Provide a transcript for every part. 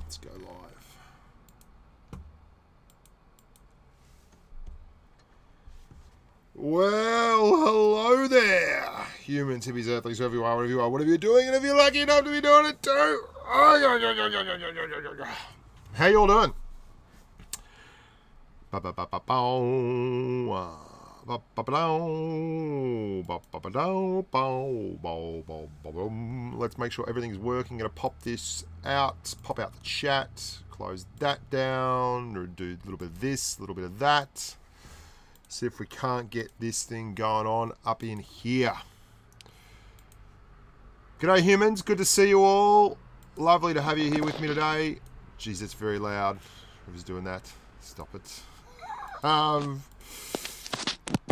Let's go live. Well, hello there, humans, hippies, earthlings, whoever you are, whatever you are, whatever you're doing, and if you're lucky enough to be doing it too. How you all doing? Let's make sure everything's working. Gonna pop this out, pop out the chat, close that down, or do a little bit of this, a little bit of that. See if we can't get this thing going on up in here. G'day humans, good to see you all. Lovely to have you here with me today. Jeez, that's very loud. Whoever's doing that, stop it.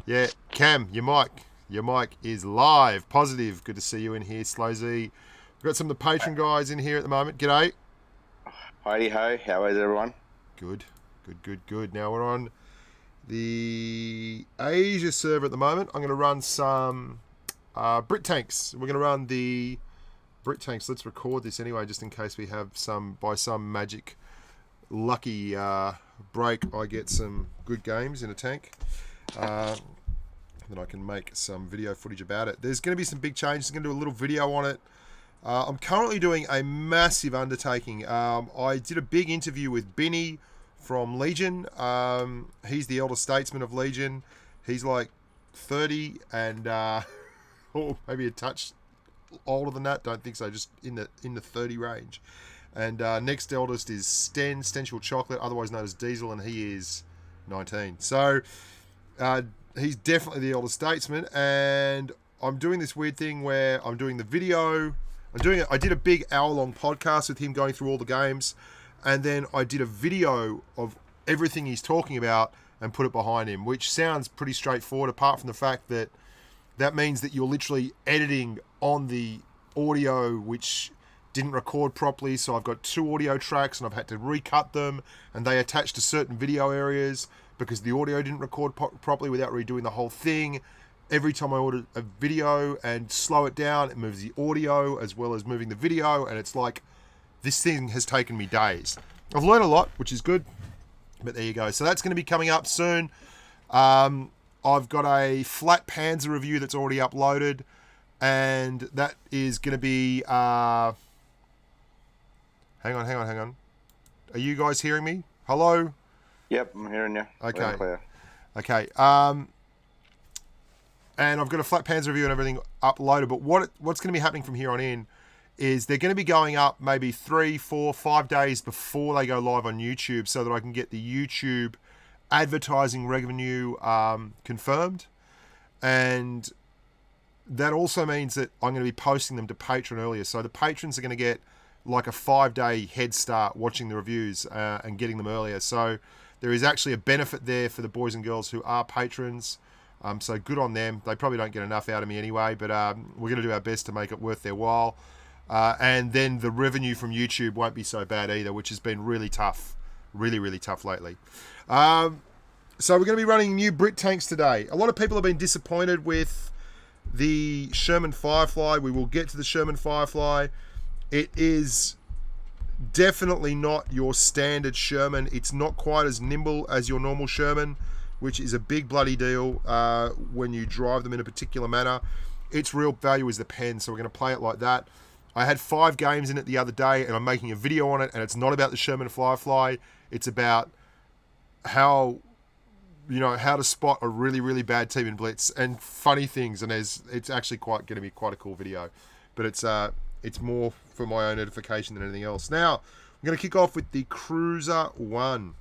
Yeah, Cam, your mic is live, positive. Good to see you in here, Slozy. We've got some of the patron guys in here at the moment. G'day. Heidi ho, how is everyone? Good. Now we're on the Asia server at the moment. I'm going to run some Brit tanks. We're going to run the Brit tanks. Let's record this anyway, just in case we have some, by some magic lucky break, I get some good games in a tank. Then I can make some video footage about it. There's going to be some big changes. I'm going to do a little video on it. I'm currently doing a massive undertaking. I did a big interview with Binny from Legion. He's the elder statesman of Legion. He's like 30 and or maybe a touch older than that. Don't think so. Just in the 30 range. And next eldest is Stensual Chocolate, otherwise known as Diesel, and he is 19. So he's definitely the elder statesman. And I'm doing this weird thing where I'm doing the video. I did a big hour-long podcast with him going through all the games. And then I did a video of everything he's talking about and put it behind him, which sounds pretty straightforward, apart from the fact that that means that you're literally editing on the audio, which didn't record properly. So I've got 2 audio tracks and I've had to recut them, and they attach to certain video areas because the audio didn't record properly without redoing the whole thing. Every time I order a video and slow it down, it moves the audio as well as moving the video, and it's like, this thing has taken me days. I've learned a lot, which is good, but there you go. So that's going to be coming up soon. I've got a flat Panzer review that's already uploaded, and that is going to be... hang on. Are you guys hearing me? Hello? Yep, I'm hearing you. Okay. And I've got a flat Panzer review and everything uploaded, but what's going to be happening from here on in is they're going to be going up maybe 3, 4, 5 days before they go live on YouTube, so that I can get the YouTube advertising revenue confirmed. And that also means that I'm going to be posting them to Patreon earlier. So the patrons are going to get like a 5-day head start watching the reviews and getting them earlier. So there is actually a benefit there for the boys and girls who are patrons. So good on them. They probably don't get enough out of me anyway, but we're going to do our best to make it worth their while. And then the revenue from YouTube won't be so bad either, which has been really tough. Really tough lately. So we're going to be running new Brit tanks today. A lot of people have been disappointed with the Sherman Firefly. We will get to the Sherman Firefly. It is definitely not your standard Sherman. It's not quite as nimble as your normal Sherman, which is a big bloody deal when you drive them in a particular manner. Its real value is the pen, so we're going to play it like that. I had 5 games in it the other day, and I'm making a video on it, and it's not about the Sherman Firefly. It's about how to spot a really bad team in Blitz and funny things, and it's actually going to be quite a cool video. But it's more for my own edification than anything else. Now, I'm going to kick off with the Cruiser 1.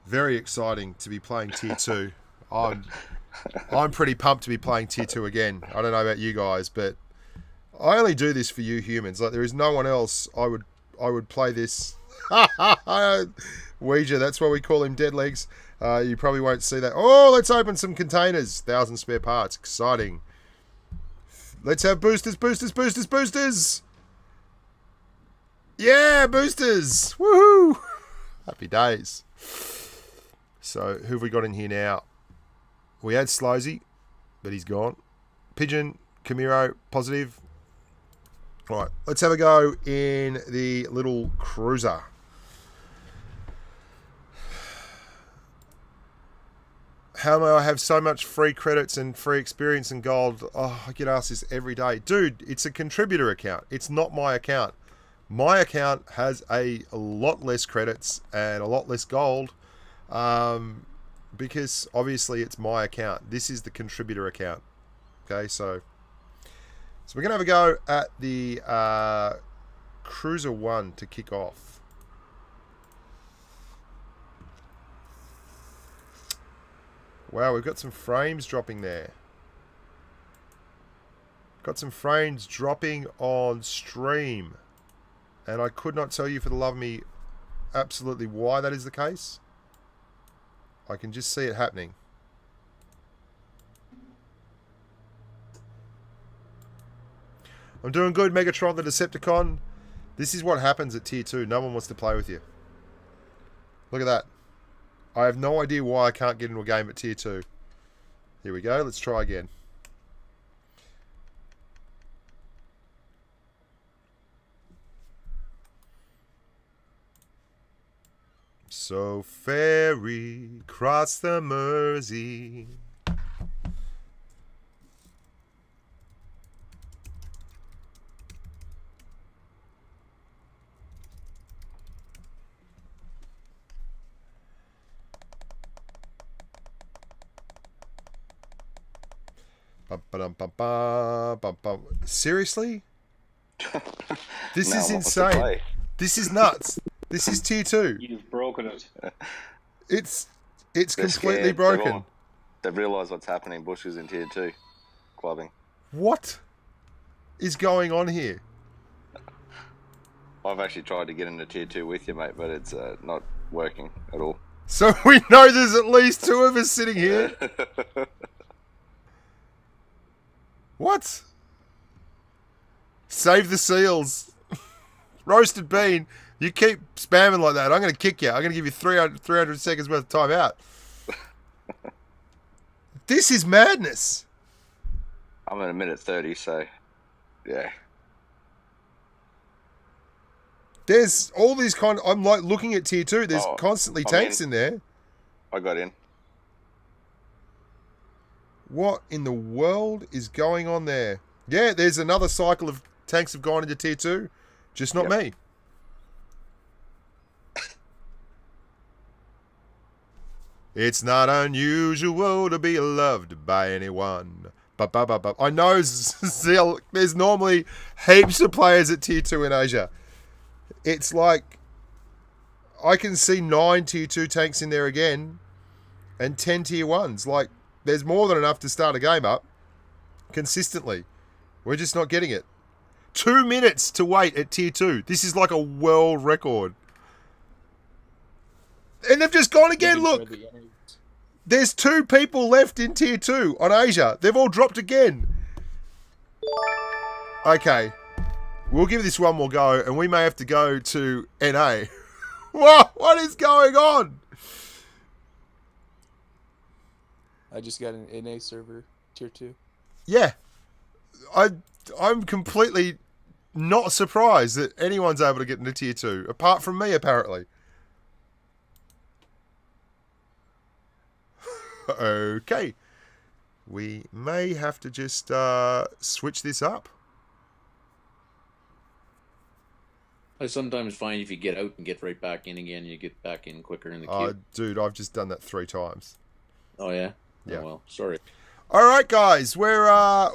Very exciting to be playing Tier 2. I'm pretty pumped to be playing Tier 2 again. I don't know about you guys, but I only do this for you humans. Like, there is no one else I would play this. Ouija, that's why we call him Dead Legs. You probably won't see that. Oh, let's open some containers. 1,000 spare parts. Exciting. Let's have boosters. Yeah, boosters. Woohoo. Happy days. So, who have we got in here now? We had Slozy, but he's gone. Pigeon, Camiro, positive. All right, let's have a go in the little cruiser. How may I have so much free credits and free experience and gold? Oh, I get asked this every day. Dude, it's a contributor account. It's not my account. My account has a lot less credits and a lot less gold because obviously it's my account. This is the contributor account. Okay, so we're going to have a go at the Cruiser 1 to kick off. Wow, we've got some frames dropping there. Got some frames dropping on stream. And I could not tell you for the love of me absolutely why that is the case. I can just see it happening. I'm doing good, Megatron the Decepticon. This is what happens at Tier 2. No one wants to play with you. Look at that. I have no idea why I can't get into a game at Tier 2. Here we go. Let's try again. So ferry cross the Mersey. Seriously? This is insane. This is nuts. This is Tier 2. You've broken it. It's completely broken. They've realised what's happening. Bushka's in Tier 2 clubbing. What is going on here? I've actually tried to get into Tier 2 with you, mate, but it's not working at all. So we know there's at least two of us sitting here. What? Save the seals. Roasted bean. You keep spamming like that, I'm going to kick you. I'm going to give you 300 seconds worth of time out. This is madness. I'm at a minute 30, so yeah. There's all these I'm like looking at Tier 2. There's constantly tanks in there. I got in. What in the world is going on there? Yeah, there's another cycle of tanks have gone into Tier 2. Just not me. It's not unusual to be loved by anyone. I know there's normally heaps of players at Tier 2 in Asia. It's like I can see 9 Tier 2 tanks in there again and 10 Tier 1s. Like, there's more than enough to start a game up consistently. We're just not getting it. 2 minutes to wait at Tier 2. This is like a world record. And they've just gone again, look. There's 2 people left in Tier 2 on Asia. They've all dropped again. Okay. We'll give this one more go, and we may have to go to NA. What is going on? I just got an NA server, Tier 2. Yeah. I'm completely not surprised that anyone's able to get into Tier 2, apart from me, apparently. Okay. We may have to just switch this up. I sometimes find if you get out and get right back in again, you get back in quicker in the queue. Dude, I've just done that 3 times. Oh, yeah? Yeah. Oh, well, sorry. All right, guys. We're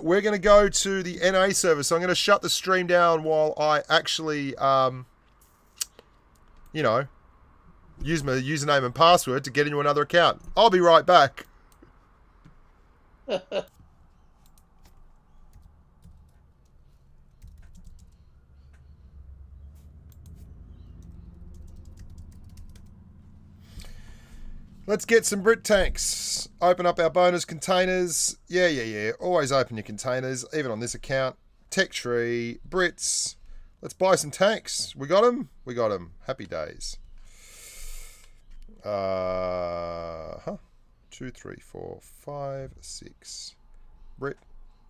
going to go to the NA server. So I'm going to shut the stream down while I actually, you know, use my username and password to get into another account. I'll be right back. Let's get some Brit tanks. Open up our bonus containers. Yeah. Always open your containers, even on this account. Tech tree, Brits. Let's buy some tanks. We got them? We got them. Happy days. 2, 3, 4, 5, 6. Brit,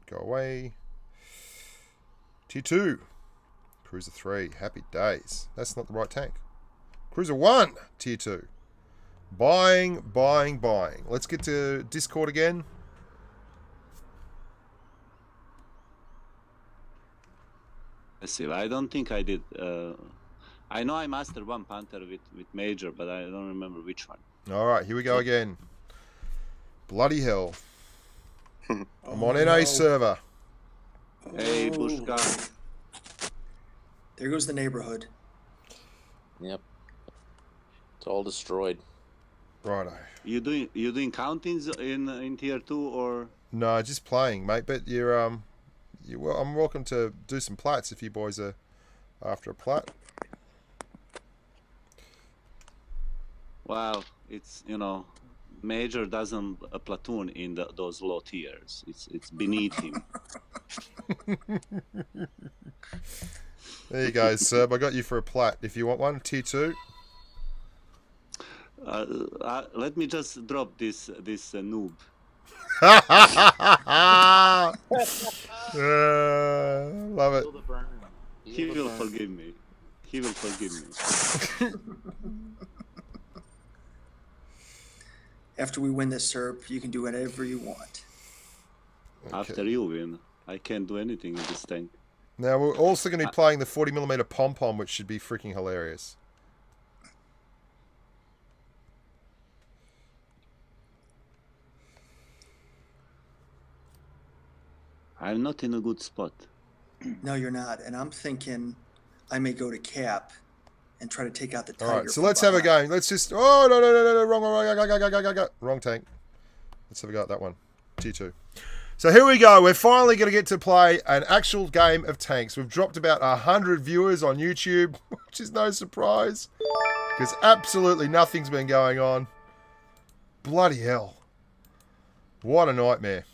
go away. T2. Cruiser 3. Happy days. That's not the right tank. Cruiser 1. Tier 2. Buying, buying, buying. Let's get to Discord again. Let's see. I don't think I did. I know I mastered one Panther with Major, but I don't remember which one. Alright, here we go again. Bloody hell. I'm on NA no. server. Hey, Bushka. There goes the neighborhood. Yep. It's all destroyed. Righto. You doing countings in tier 2 or? No, just playing, mate. But I'm welcome to do some plats if you boys are after a plat. Well, it's Major doesn't platoon in those low tiers. It's beneath him. There you go, Serb. I got you for a plat. If you want one, tier 2. Let me just drop this noob. Love it. He will forgive me. He will forgive me. After we win this SERP, you can do whatever you want. Okay. After you win, I can't do anything in this tank. Now, we're also going to be playing the 40mm pom-pom, which should be freaking hilarious. I'm not in a good spot. No, you're not. And I'm thinking I may go to cap and try to take out the tiger. All right, so from let's have a behind. game. Let's just... Oh, no. Wrong tank. Let's have a go at that one. Tier 2. So here we go. We're finally going to get to play an actual game of tanks. We've dropped about 100 viewers on YouTube, which is no surprise, because absolutely nothing's been going on. Bloody hell. What a nightmare.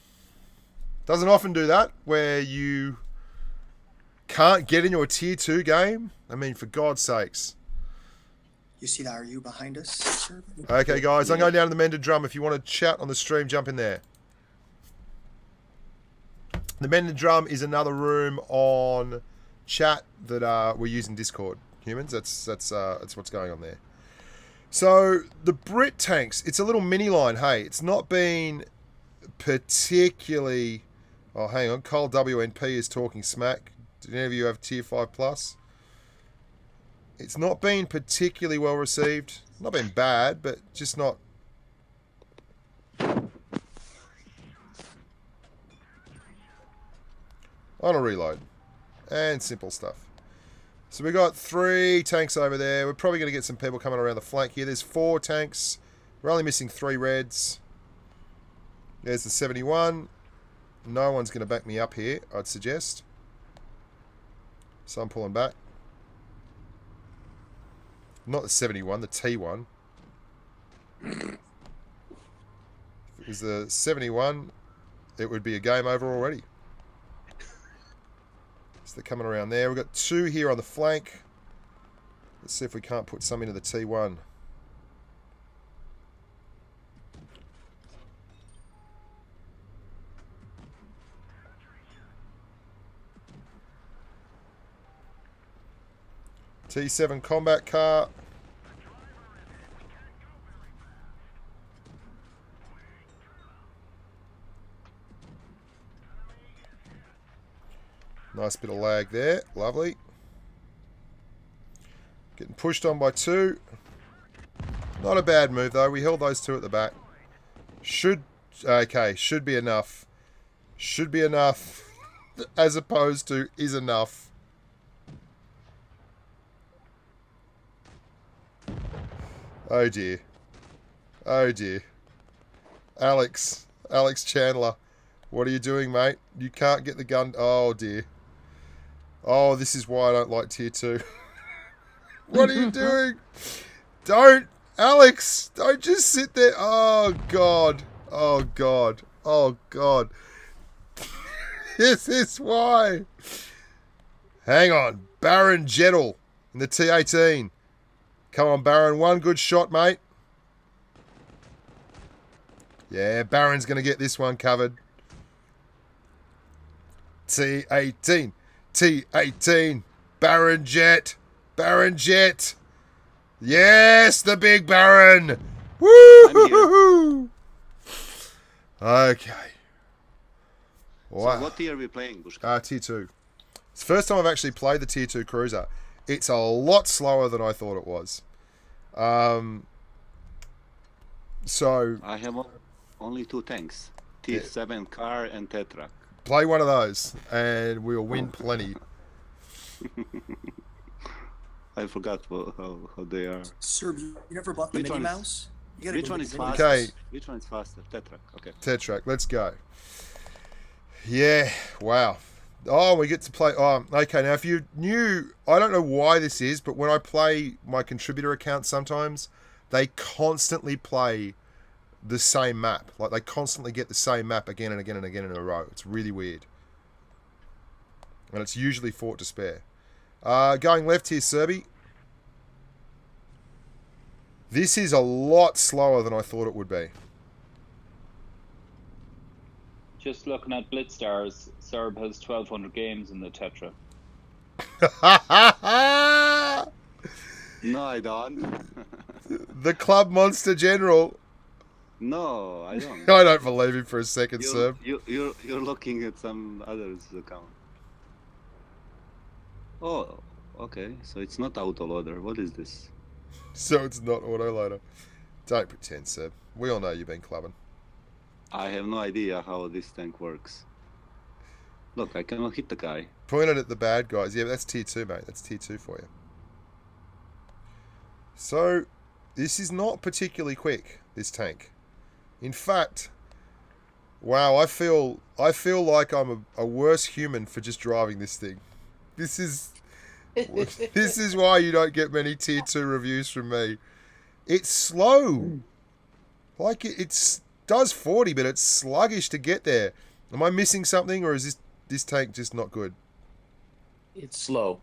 Doesn't often do that, where you can't get into a tier 2 game. I mean, for God's sakes. You see the RU behind us, sir? Okay, guys, I'm going down to the Mended Drum. If you want to chat on the stream, jump in there. The Mended Drum is another room on chat that we're using Discord. Humans, that's what's going on there. So, the Brit tanks, it's a little mini line, hey. It's not been particularly... Oh, hang on. Cole WNP is talking smack. Did any of you have tier 5 plus? It's not been particularly well received. Not been bad, but just not... On a reload. And simple stuff. So we got 3 tanks over there. We're probably going to get some people coming around the flank here. There's 4 tanks. We're only missing 3 reds. There's the 71. No one's going to back me up here, I'd suggest. So I'm pulling back. Not the 71, the T1. If it was the 71, it would be a game over already. So they're coming around there. We've got 2 here on the flank. Let's see if we can't put some into the T1. T7 combat car. Nice bit of lag there. Lovely. Getting pushed on by 2. Not a bad move though. We held those 2 at the back. Should be enough. Should be enough as opposed to is enough. Oh dear. Oh dear. Alex Chandler. What are you doing, mate? You can't get the gun. Oh dear. Oh, this is why I don't like tier 2. What are you doing? Don't. Alex, don't just sit there. Oh god. Oh god. Oh god. This is why. Hang on. Baron Jettle in the T18. Come on, Baron. One good shot, mate. Yeah, Baron's going to get this one covered. T18. T18. Baron Jet. Baron Jet. Yes, the big Baron. Woo! Okay. Wow. So what tier are we playing, Bushka? Tier 2. It's the first time I've actually played the Tier 2 Cruiser. It's a lot slower than I thought it was. So... I have only 2 tanks. Tier 7 car and Tetra. Play one of those, and we'll win plenty. I forgot how they are. Sir, you never bought the Which Minnie one is- Mouse? You gotta Which go one get is the Minnie faster? Okay. Which one is faster? Tetra. Okay. Tetrack, let's go. Yeah, wow. Oh, we get to play... Oh, okay, now if you knew... I don't know why this is, but when I play my contributor account sometimes, they constantly play the same map. Like, they constantly get the same map again and again and again in a row. It's really weird. And it's usually Fort Despair. Going left here, Serby. This is a lot slower than I thought it would be. Just looking at Blitz stars, Serb has 1,200 games in the Tetra. No, I don't. The Club Monster General. No, I don't. I don't believe him for a second, Serb. You're looking at some other's account. Oh, okay. So it's not autoloader. What is this? So it's not autoloader. Don't pretend, Serb. We all know you've been clubbing. I have no idea how this tank works. Look, I cannot hit the guy. Pointed at the bad guys. Yeah, that's tier 2, mate. That's tier 2 for you. So, this is not particularly quick, this tank. In fact, wow, I feel like I'm a worse human for just driving this thing. This is why you don't get many tier 2 reviews from me. It's slow. Like it's does 40, but it's sluggish to get there. Am I missing something, or is this tank just not good? It's slow.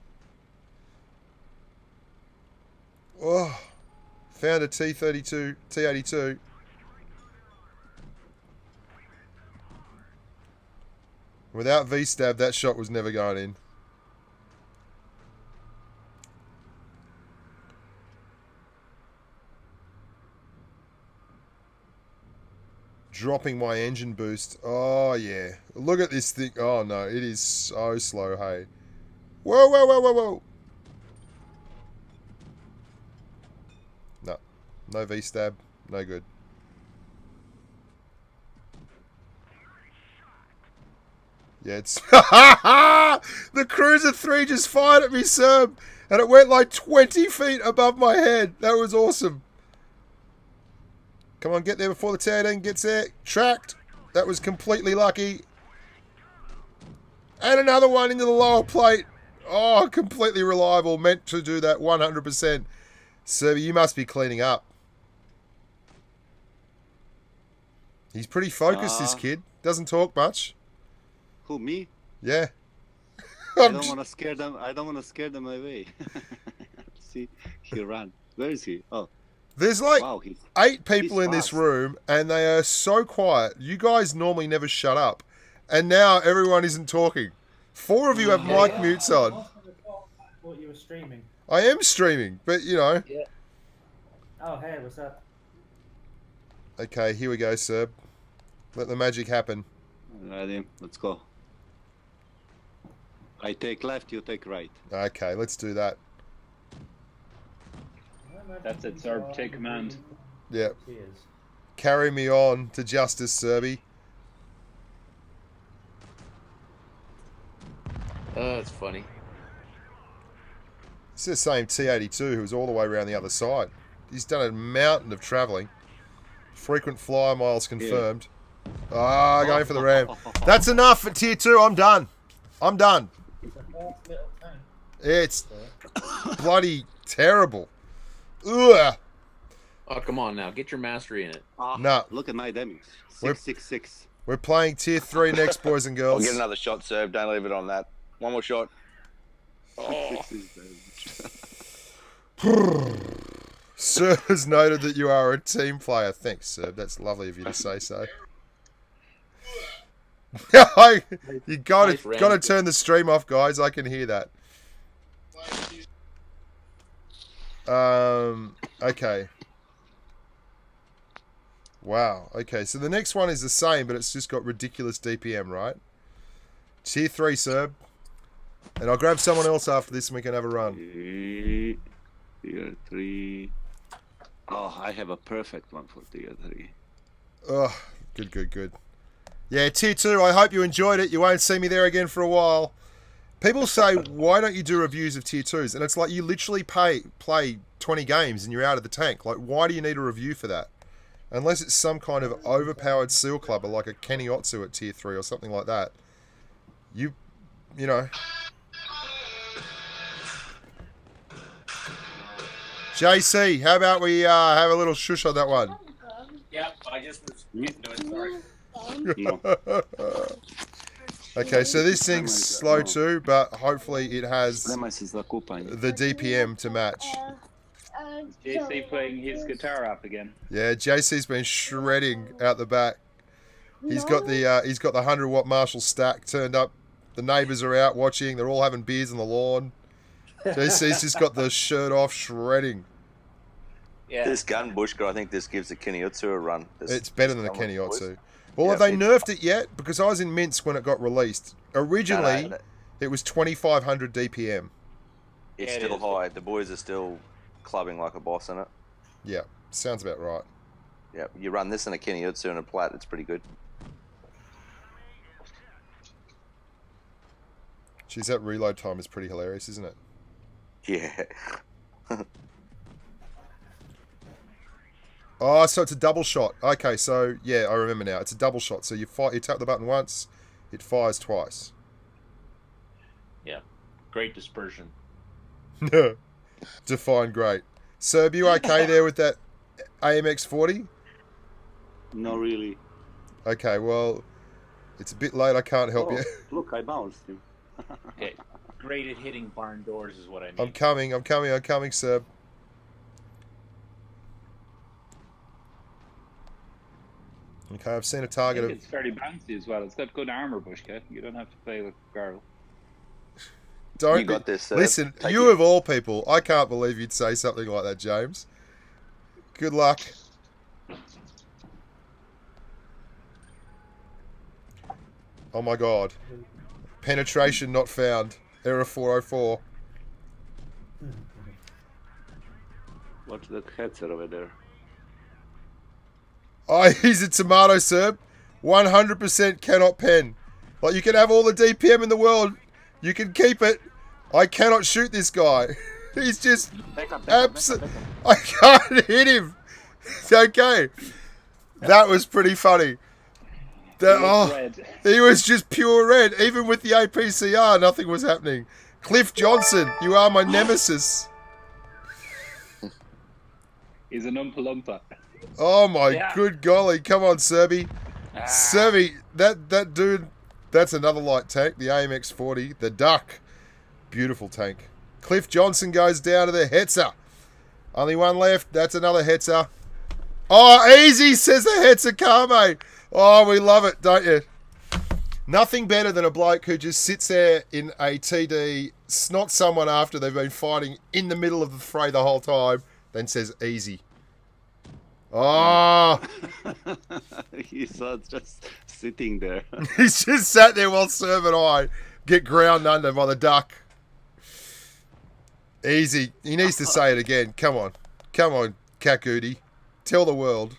Oh, found a T32, T82. Without V-stab, that shot was never going in. Dropping my engine boost. Oh, yeah. Look at this thing. Oh, no. It is so slow, hey. Whoa, whoa, whoa, whoa, whoa. No. No V-stab. No good. Yeah, it's... The Cruiser 3 just fired at me, sir. And it went like 20 feet above my head. That was awesome. Come on, get there before the T18 gets there. Tracked. That was completely lucky. And another one into the lower plate. Oh, completely reliable. Meant to do that 100%. Serby, you must be cleaning up. He's pretty focused, this kid. Doesn't talk much. Who, me? Yeah. I don't want to scare them. I don't want to scare them away. See, he ran. Where is he? Oh. There's like wow, 8 people in this fast. room, and they are so quiet. You guys normally never shut up. And now everyone isn't talking. 4 of you have mic mutes on. What you were streaming? I am streaming, but you know. Yeah. Oh, hey, what's up? Okay, here we go, sir. Let the magic happen. Ready? Let's go. I take left, you take right. Okay, let's do that. That's it, Serb. Take command. Yep. Carry me on to justice, Serby. That's funny. It's the same T82 who's all the way around the other side. He's done a mountain of travelling. Frequent flyer miles confirmed. Ah, going for the ram. That's enough for tier 2. I'm done. I'm done. It's bloody terrible. Ugh. Oh, come on now. Get your mastery in it. No. Look at my damage. 666. We're playing tier 3 next, boys and girls. I'll get another shot, Serb. Don't leave it on that. One more shot. Oh. Sir has noted that you are a team player. Thanks, sir. That's lovely of you to say so. You got to turn the stream off, guys. I can hear that. Okay. Wow. Okay, so the next one is the same, but it's just got ridiculous DPM, right? Tier 3, Serb. And I'll grab someone else after this and we can have a run. Tier 3. Oh, I have a perfect one for Tier 3. Oh, good. Yeah, Tier 2, I hope you enjoyed it. You won't see me there again for a while. People say, why don't you do reviews of Tier 2s? And it's like, you literally play 20 games and you're out of the tank. Like, why do you need a review for that? Unless it's some kind of overpowered seal clubber like a Kenny Otsu at Tier 3 or something like that. You know. JC, how about we have a little shush on that one? Yep, I just was getting to it, sorry. Okay, so this thing's slow too, but hopefully it has the DPM to match. JC playing his guitar up again. Yeah, JC's been shredding out the back. He's got the 100-watt Marshall stack turned up. The neighbours are out watching. They're all having beers on the lawn. JC's just got the shirt off, shredding. Yeah. This gun, Bushka, I think this gives the Kenny Otsu a run. It's better than the Kenny Otsu. Well, have they nerfed it yet? Because I was in Minsk when it got released. Originally, it was 2,500 DPM. It's still high. The boys are still clubbing like a boss in it. Yeah, sounds about right. Yeah, you run this in a Kenny Otsu and a plat, it's pretty good. Geez, that reload time is pretty hilarious, isn't it? Yeah. Oh, so it's a double shot. Okay, so yeah, I remember now. It's a double shot. So you tap the button once, it fires twice. Yeah, great dispersion. Define great. Serb, you okay there with that AMX 40? No, really. Okay, well, it's a bit late. I can't help you. Look, I bounced him. Okay, great at hitting barn doors is what I mean. I'm coming, Serb. Okay, I've seen a target It's fairly bouncy as well. It's got good armor, Bushka. You don't have to play with Garl. You got this, listen, you of all people, I can't believe you'd say something like that, James. Good luck. Oh my god. Penetration not found. Error 404. Watch that headset over there. Oh, he's a tomato, Serb. 100% cannot pen. Like, you can have all the DPM in the world. You can keep it. I cannot shoot this guy. He's just absolutely... I can't hit him. It's okay. That was pretty funny. He was just pure red. Even with the APCR, nothing was happening. Cliff Johnson, you are my nemesis. He's an Oompa Loompa. Oh my good golly. Come on, Serby. Serby, that dude, that's another light tank, the AMX 40, the Duck. Beautiful tank. Cliff Johnson goes down to the Hetzer. Only one left. That's another Hetzer. Oh, easy, says the Hetzer Kame. Oh, we love it, don't you? Nothing better than a bloke who just sits there in a TD, snots someone after they've been fighting in the middle of the fray the whole time, then says easy. Oh! He's just sitting there. He's just sat there while Serb and I get ground under by the Duck. Easy. He needs to say it again. Come on. Come on, Kakudi. Tell the world.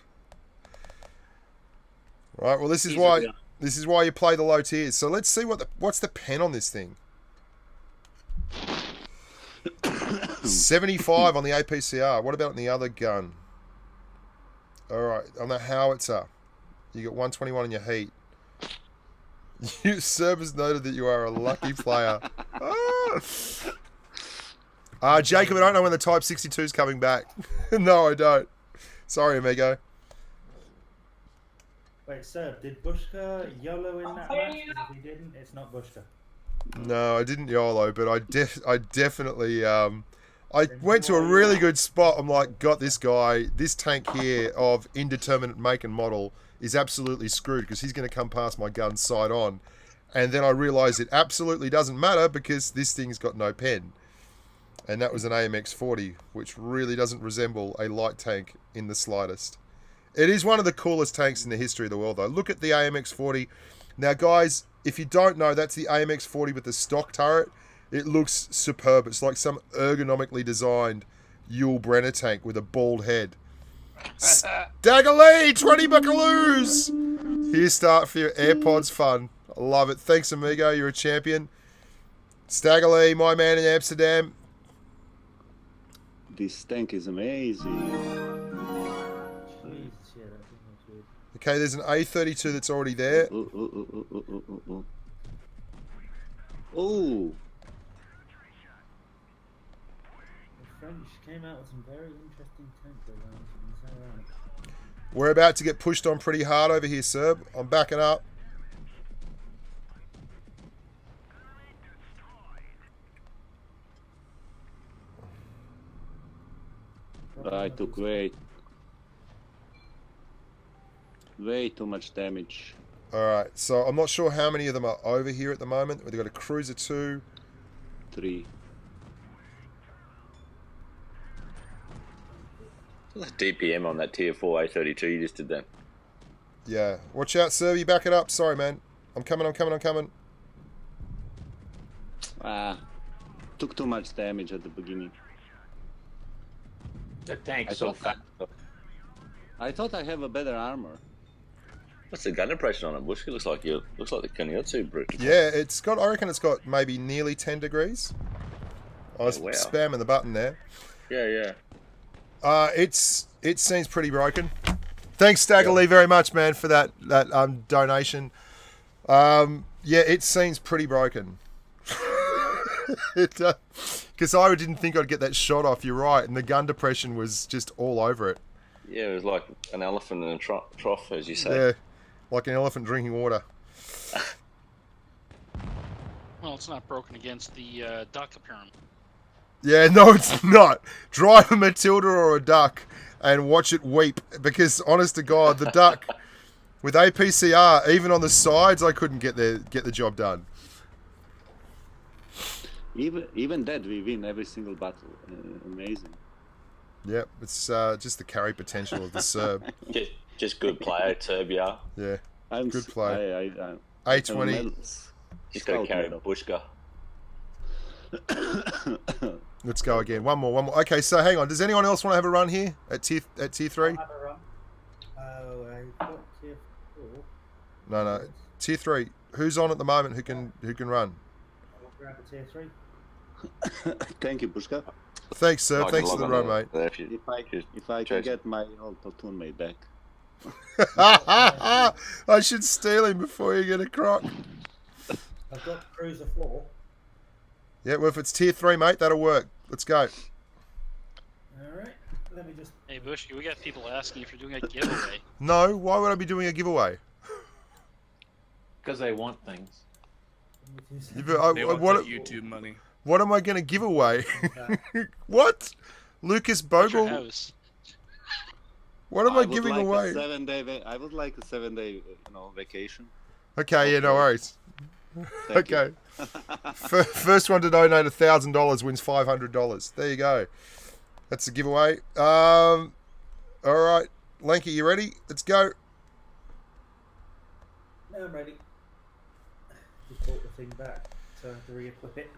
Right, well this is why you play the low tiers. So let's see what's the pen on this thing. 75 on the APCR. What about on the other gun? Alright, on the howitzer. You got 121 in your heat. You Serb has noted that you are a lucky player. Jacob, I don't know when the Type 62 is coming back. No, I don't. Sorry, amigo. Wait, Serb, did Bushka YOLO in that match? If he didn't, it's not Bushka. No, I didn't YOLO, but I definitely... I went to a really good spot. I'm like, got this guy. This tank here of indeterminate make and model is absolutely screwed because he's going to come past my gun side on. And then I realised it absolutely doesn't matter because this thing's got no pen. And that was an AMX-40, which really doesn't resemble a light tank in the slightest. It is one of the coolest tanks in the history of the world, though. Look at the AMX-40. Now, guys, if you don't know, that's the AMX-40 with the stock turret. It looks superb. It's like some ergonomically designed Yul Brenner tank with a bald head. Stagger Lee, 20 buckaloos! Here's start for your AirPods fun. I love it. Thanks, amigo. You're a champion. Stagger Lee, my man in Amsterdam. This tank is amazing. Okay, there's an A32 that's already there. Oh! The French came out with some very interesting tank designs. Is that right? We're about to get pushed on pretty hard over here, Serb. I'm backing up. I took way too much damage. Alright, so I'm not sure how many of them are over here at the moment. We've got a Cruiser 2. 3. DPM on that tier 4 A32 you just did then. Yeah. Watch out, Serb. You back it up. Sorry, man. I'm coming. Took too much damage at the beginning. The tank's so fast. I thought I have a better armor. What's the gun impression on it, Bushka? Looks like the Kanyotsu Brit. Yeah, it's got. I reckon it's got maybe nearly 10 degrees. I was spamming the button there. Yeah. It seems pretty broken. Thanks, Stagger Lee, very much, man, for that donation. Yeah, it seems pretty broken. Because I didn't think I'd get that shot off. You're right, and the gun depression was just all over it. Yeah, it was like an elephant in a trough, as you say. Yeah, like an elephant drinking water. Well, it's not broken against the duck, apparently. Yeah, no, it's not. Drive a Matilda or a duck and watch it weep. Because, honest to God, the duck, with APCR, even on the sides, I couldn't get the job done. Even that, we win every single battle. Amazing. Yep, it's just the carry potential of the Serb. Just good play, Serbia. Yeah, good play. A20. Just got to carry the Bushka. Let's go again. One more. Okay, so hang on. Does anyone else want to have a run here at tier 3? I'll have a run. Oh, I've got tier 4. No. Tier 3. Who's on at the moment who can run? I'll grab a tier 3. Thank you, Bushka. Thanks, sir. Thanks for the run, mate. If I can get my old platoon mate back. I should steal him before you get a croc. I've got Cruiser 4. Yeah, well, if it's tier 3, mate, that'll work. Let's go. Alright, let me just... Hey, Bush, we got people asking if you're doing a giveaway. No, why would I be doing a giveaway? Because they want things. They want that YouTube money. What am I going to give away? What? Lucas Bogle? What am I giving away? I would like a 7-day, vacation. Okay, yeah, no worries. Okay. First one to donate $1,000 wins $500. There you go. That's the giveaway. All right, Lanky, you ready? Let's go. No, I'm ready. Just brought the thing back, so I have to re-equip it.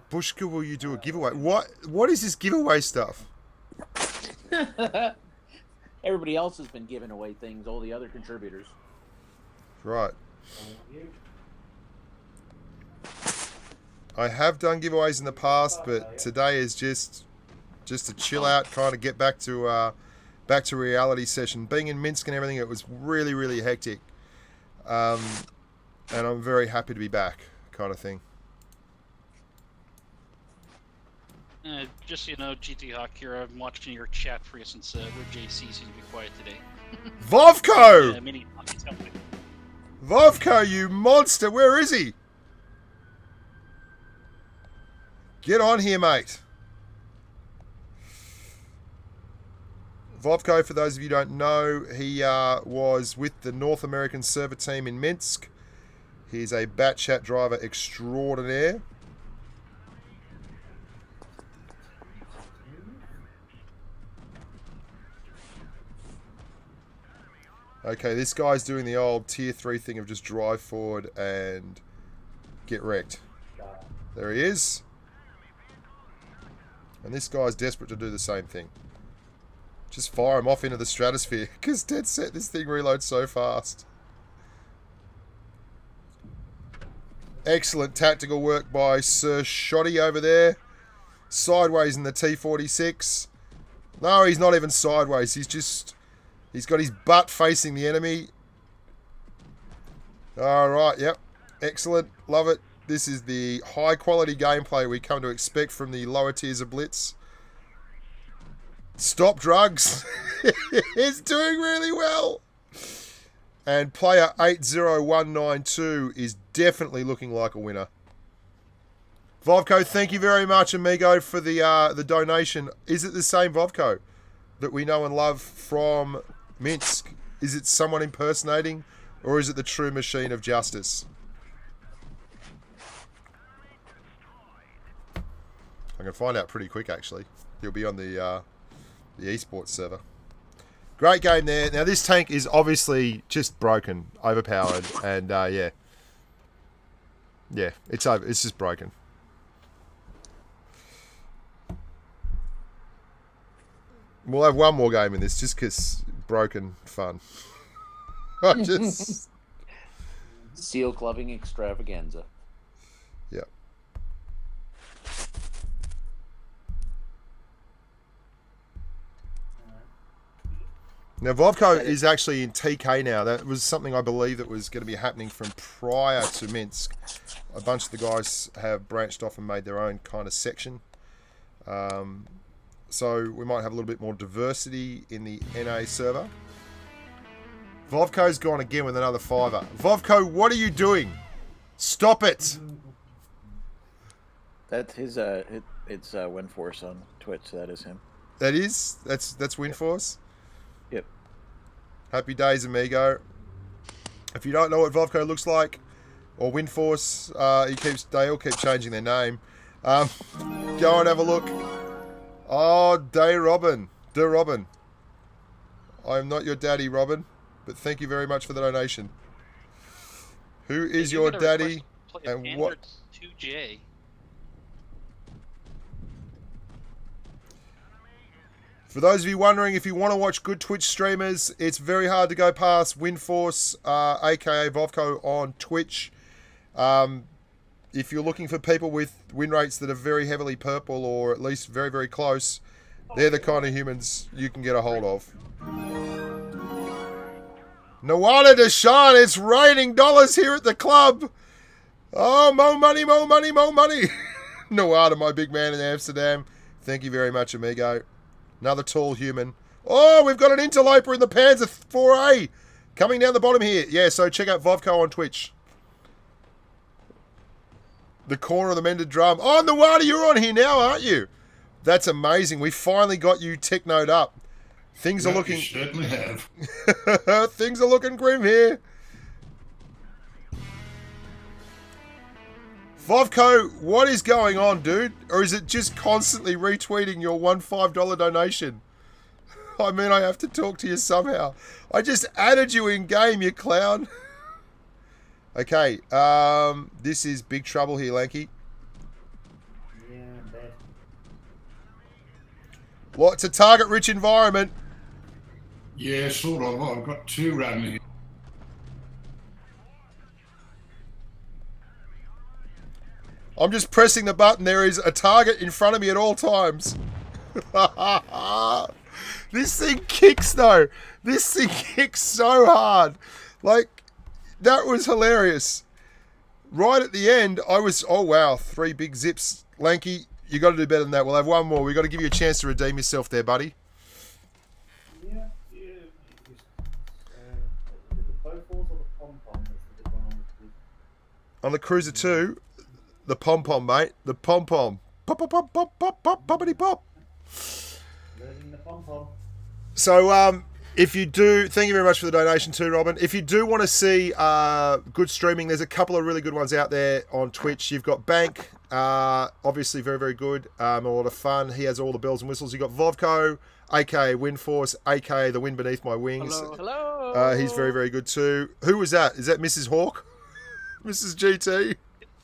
Bushka, will you do a giveaway? What is this giveaway stuff? Everybody else has been giving away things, all the other contributors. Right. I have done giveaways in the past, but today is just a chill out, kind of get back to reality session. Being in Minsk and everything, it was really, really hectic. And I'm very happy to be back, kind of thing. Just so you know, GT Hawk here, I'm watching your chat for you since JC seems to be quiet today. Vovko! Vovko, you monster! Where is he? Get on here, mate. Vovko, for those of you who don't know, he was with the North American server team in Minsk. He's a Batchat driver extraordinaire. Okay, this guy's doing the old tier 3 thing of just drive forward and get wrecked. There he is. And this guy's desperate to do the same thing. Just fire him off into the stratosphere, because dead set, this thing reloads so fast. Excellent tactical work by Sir Shoddy over there. Sideways in the T-46. No, he's not even sideways. He's got his butt facing the enemy. Alright, yep. Excellent. Love it. This is the high quality gameplay we come to expect from the lower tiers of Blitz. Stop drugs. It's doing really well. And player 80192 is definitely looking like a winner. Vovco, thank you very much, amigo, for the donation. Is it the same Vovco that we know and love from Minsk? Is it someone impersonating, or is it the true machine of justice? I can find out pretty quick, actually. He'll be on the esports server. Great game there. Now, this tank is obviously just broken, overpowered, and yeah. Yeah, it's over. It's just broken. We'll have one more game in this, just because broken fun. I just... Seal clubbing extravaganza. Yeah. Now, Vovco is actually in TK now. That was something I believe that was going to be happening from prior to Minsk. A bunch of the guys have branched off and made their own kind of section. So we might have a little bit more diversity in the NA server. Vovco's gone again with another fiver. Vovco, what are you doing? Stop it! That's his. It's Windforce on Twitch. That is him. That is. That's Windforce. Yep. Happy days, amigo. If you don't know what Vovco looks like, or Windforce, they all keep changing their name. Go and have a look. Oh, Robin. I am not your daddy, Robin, but thank you very much for the donation. Who is your daddy, and what? 2J. For those of you wondering, if you want to watch good Twitch streamers, it's very hard to go past Windforce, aka Vovco, on Twitch. If you're looking for people with win rates that are very heavily purple, or at least very, very close, they're the kind of humans you can get a hold of. Nawada Deshawn, it's raining dollars here at the club. Oh, more money, more money, more money. Nawada, my big man in Amsterdam. Thank you very much, amigo. Another tall human. Oh, we've got an interloper in the Panzer 4A. Coming down the bottom here. Yeah, so check out Vovco on Twitch. The corner of the mended drum. Oh, Nawada, you're on here now, aren't you? That's amazing. We finally got you technoed up. Things are looking... You certainly have. Things are looking grim here. Vovco, what is going on, dude? Or is it just constantly retweeting your $1 donation? I mean, I have to talk to you somehow. I just added you in game, you clown. Okay, this is big trouble here, Lanky. Yeah, I bet. Well, it's a target-rich environment. Yeah, sort of. I've got two running here. I'm just pressing the button. There is a target in front of me at all times. This thing kicks, though. This thing kicks so hard. Like, that was hilarious. Right at the end, I was... Oh, wow. 3 big zips. Lanky, you got to do better than that. We'll have one more. We got to give you a chance to redeem yourself there, buddy. Yeah. The Bofors or the pom-pom? On the Cruiser 2... The pom-pom, mate. The pom-pom. Pop-pop-pop-pop-pop-poppity-pop. Loading the pom-pom. So, If you do, thank you very much for the donation too, Robin. If you do want to see good streaming, there's a couple of really good ones out there on Twitch. You've got Bank, obviously very, very good, a lot of fun. He has all the bells and whistles. You've got Vovko, aka Windforce, aka The Wind Beneath My Wings. Hello. He's very, very good too. Who was that? Is that Mrs. Hawk? Mrs. GT?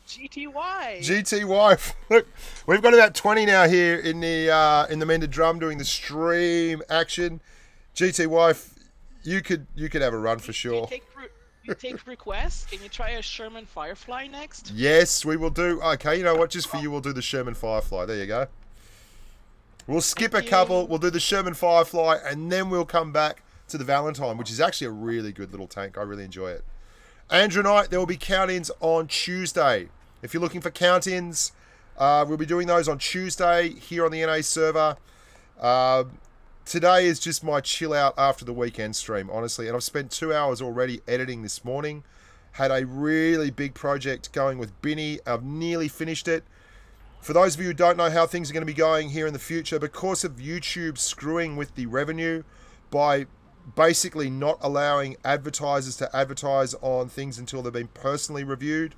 GTY. GTY. Look, we've got about 20 now here in the Mended Drum doing the stream action. GTY, you could have a run for sure. You take requests. Can you try a Sherman Firefly next? Yes, we will do. Okay, you know what? Just for you, we'll do the Sherman Firefly. There you go. We'll skip a couple. We'll do the Sherman Firefly, and then we'll come back to the Valentine, which is actually a really good little tank. I really enjoy it. Andrew Knight, there will be count-ins on Tuesday. If you're looking for count-ins, we'll be doing those on Tuesday here on the NA server. Today is just my chill out after the weekend stream, honestly. And I've spent 2 hours already editing this morning. Had a really big project going with Binny. I've nearly finished it. For those of you who don't know how things are going to be going here in the future, because of YouTube screwing with the revenue by basically not allowing advertisers to advertise on things until they've been personally reviewed,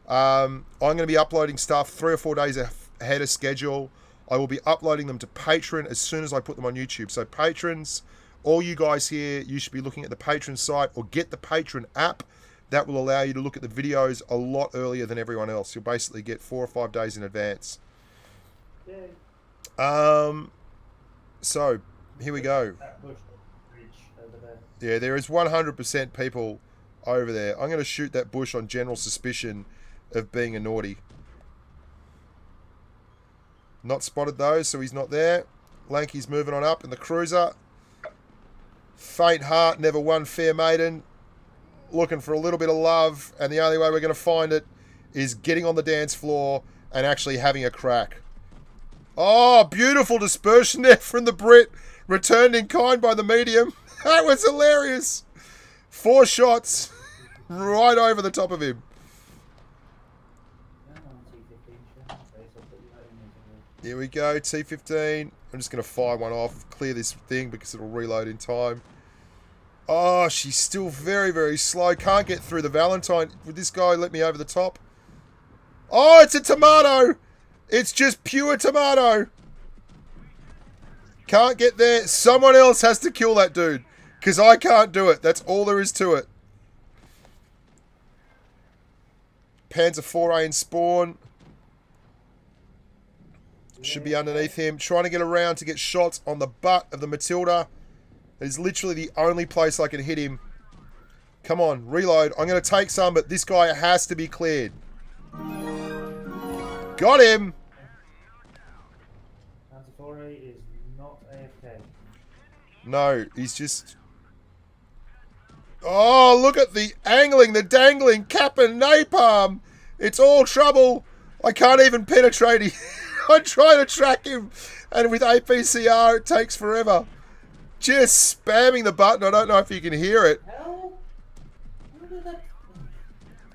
I'm going to be uploading stuff 3 or 4 days ahead of schedule. I will be uploading them to Patreon as soon as I put them on YouTube. So patrons, all you guys here, you should be looking at the Patreon site or get the Patreon app. That will allow you to look at the videos a lot earlier than everyone else. You'll basically get 4 or 5 days in advance. So, here we go. Yeah, there is 100% people over there. I'm going to shoot that bush on general suspicion of being a naughty. Not spotted though, so he's not there. Lanky's moving on up in the cruiser. Faint heart, never won fair maiden. Looking for a little bit of love, and the only way we're going to find it is getting on the dance floor and actually having a crack. Oh, beautiful dispersion there from the Brit. Returned in kind by the medium. That was hilarious. 4 shots right over the top of him. Here we go, T15. I'm just going to fire one off, clear this thing because it'll reload in time. Oh, she's still very, very slow. Can't get through the Valentine. Would this guy let me over the top? Oh, it's a tomato. It's just pure tomato. Can't get there. Someone else has to kill that dude because I can't do it. That's all there is to it. Panzer 4A in spawn. Should be underneath him. Trying to get around to get shots on the butt of the Matilda. It is literally the only place I can hit him. Come on, reload. I'm going to take some, but this guy has to be cleared. Got him! Antipore is not AFK. No, he's just... Oh, look at the angling, the dangling, cap and napalm. It's all trouble. I can't even penetrate him. I try to track him, and with APCR, it takes forever. Just spamming the button. I don't know if you can hear it. Hell? What did that...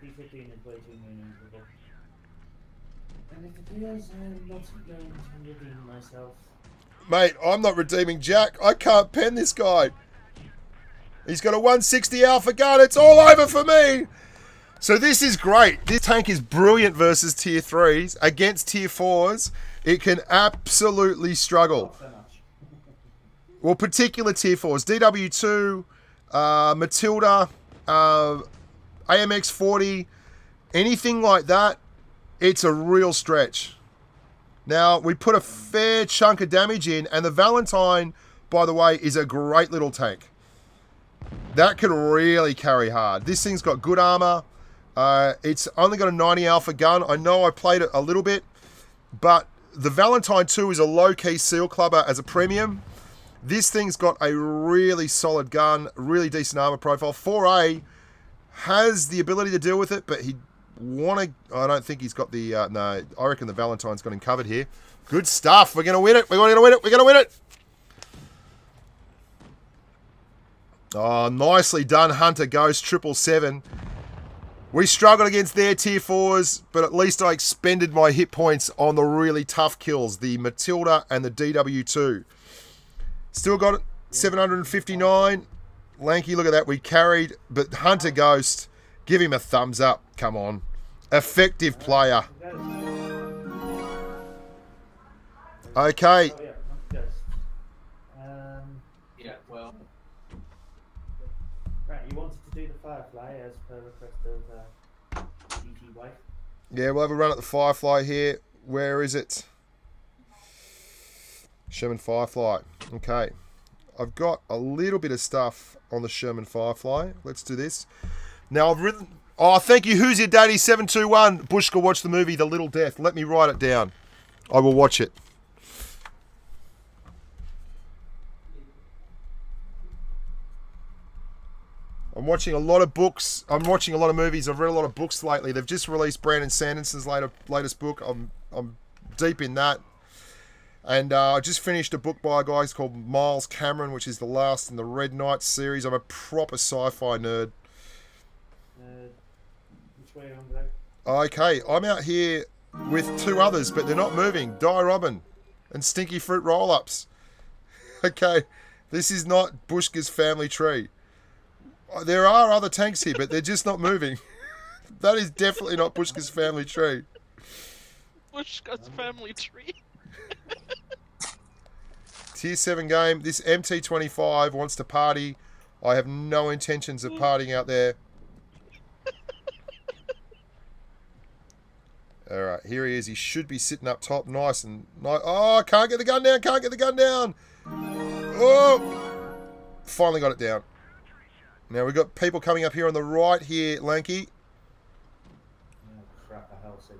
P15 is way too meaningful. And if it appears I'm not going to redeem myself. Mate, I'm not redeeming Jack. I can't pen this guy. He's got a 160 alpha gun. It's all over for me. So this is great. This tank is brilliant versus tier 3s. Against tier 4s, it can absolutely struggle. Well, particular tier 4s. DW2, Matilda, AMX 40, anything like that, it's a real stretch. Now, we put a fair chunk of damage in, and the Valentine, by the way, is a great little tank. That can really carry hard. This thing's got good armor. It's only got a 90 alpha gun. I know I played it a little bit, but the Valentine 2 is a low-key seal clubber as a premium. This thing's got a really solid gun, really decent armor profile. 4A has the ability to deal with it, but I don't think he's got the, no, I reckon the Valentine's got him covered here. Good stuff. We're going to win it. We're going to win it. We're going to win it. Oh, nicely done, Hunter Ghost 777. We struggled against their tier 4s, but at least I expended my hit points on the really tough kills, the Matilda and the DW2. Still got 759. Lanky, look at that. We carried, but Hunter Ghost, give him a thumbs up. Come on. Effective player. Okay. Yeah, well. Right, you wanted to do the Firefly as per request of GT Wife. Yeah, we'll have a run at the Firefly here. Where is it? Sherman Firefly. Okay. I've got a little bit of stuff on the Sherman Firefly. Let's do this. Now, I've written... Oh, thank you. Who's your daddy? 721. Bushka watched the movie The Little Death. Let me write it down. I will watch it. I'm watching a lot of books. I'm watching a lot of movies. I've read a lot of books lately. They've just released Brandon Sanderson's latest book. I'm deep in that. And I just finished a book by a guy called Miles Cameron, which is the last in the Red Knight series. I'm a proper sci-fi nerd. Which way on there? Okay, I'm out here with two others, but they're not moving. Die Robin and Stinky Fruit Roll-Ups. Okay, this is not Bushka's family tree. There are other tanks here, but they're just not moving. That is definitely not Bushka's family tree. Bushka's family tree. Tier 7 game. This MT25 wants to party. I have no intentions of partying out there. Alright, here he is. He should be sitting up top nice and nice. Oh, can't get the gun down. Can't get the gun down. Oh! Finally got it down. Now we've got people coming up here on the right here, Lanky. Oh, crap, a house. See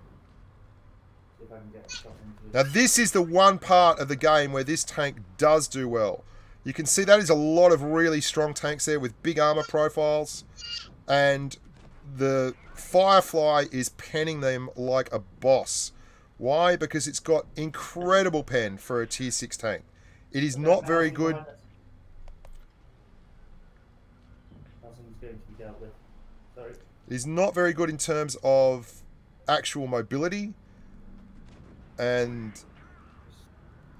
if I can get a shot into Now this is the one part of the game where this tank does do well. You can see that is a lot of really strong tanks there with big armor profiles. And the Firefly is penning them like a boss. Why? Because it's got incredible pen for a tier 6 tank. It is not very good. Going to be dealt with. Sorry. It is not very good in terms of actual mobility. And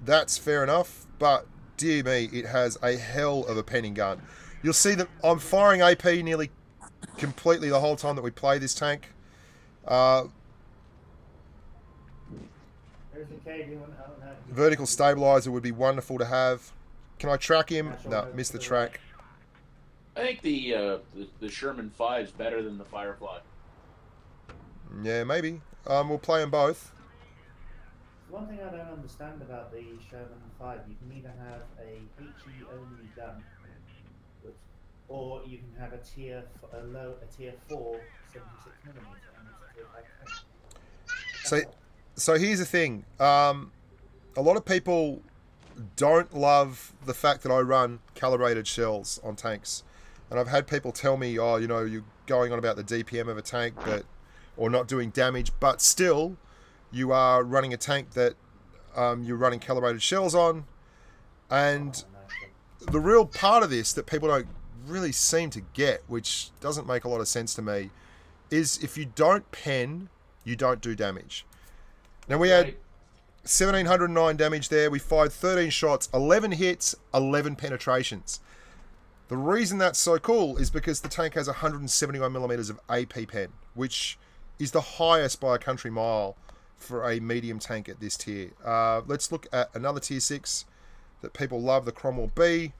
that's fair enough. But, dear me, it has a hell of a penning gun. You'll see that I'm firing AP nearly completely the whole time that we play this tank. Vertical stabilizer would be wonderful to have. Can I track him? No, missed the track. I think the Sherman 5 is better than the Firefly. Yeah, maybe. We'll play them both. One thing I don't understand about the Sherman 5, you can either have a HE only gun, or you can have a tier 4 76mm, and it's a tier 5 tank. So here's the thing. A lot of people don't love the fact that I run calibrated shells on tanks. And I've had people tell me, oh, you know, you're going on about the DPM of a tank, or not doing damage, but still, you are running a tank that you're running calibrated shells on. And the real part of this that people don't really seem to get, which doesn't make a lot of sense to me, is if you don't pen, you don't do damage. Now we had 1,709 damage there. We fired 13 shots, 11 hits, 11 penetrations. The reason that's so cool is because the tank has 171mm of AP pen, which is the highest by a country mile for a medium tank at this tier. Let's look at another tier 6 that people love, the Cromwell B.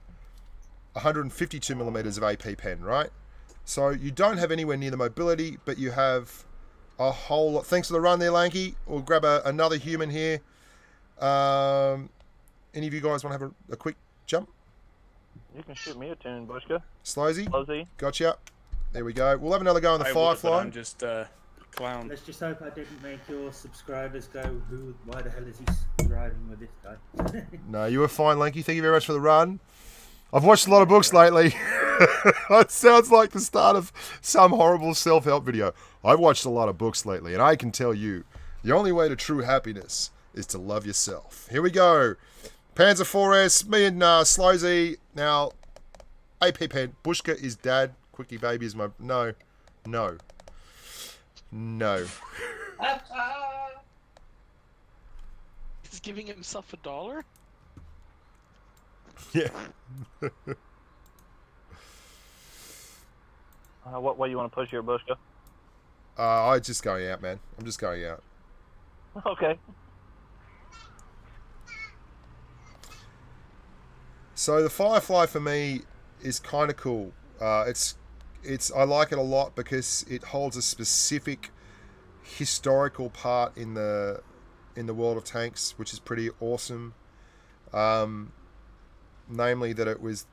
152mm of AP pen, right? So you don't have anywhere near the mobility, but you have a whole lot. Thanks for the run there, Lanky. We'll grab another human here. Any of you guys want to have a quick jump? You can shoot me a tune, Bushka. Slowsy. Gotcha. There we go. We'll have another go on the Firefly. I'm just clown. Let's just hope I didn't make your subscribers go, why the hell is he driving with this guy? No, you were fine, Lanky. Thank you very much for the run. I've watched a lot of books lately. It sounds like the start of some horrible self-help video. I've watched a lot of books lately, and I can tell you, the only way to true happiness is to love yourself. Here we go. Panzer 4S, me and Slowsy. Now, AP pen. Bushka is dad. Quickie baby is my... No. He's giving himself $1? Yeah. What you want to push here, Bushka? I'm just going out, man. I'm just going out. Okay. So the Firefly for me is kind of cool. It's I like it a lot because it holds a specific historical part in the world of tanks, which is pretty awesome. Namely that it was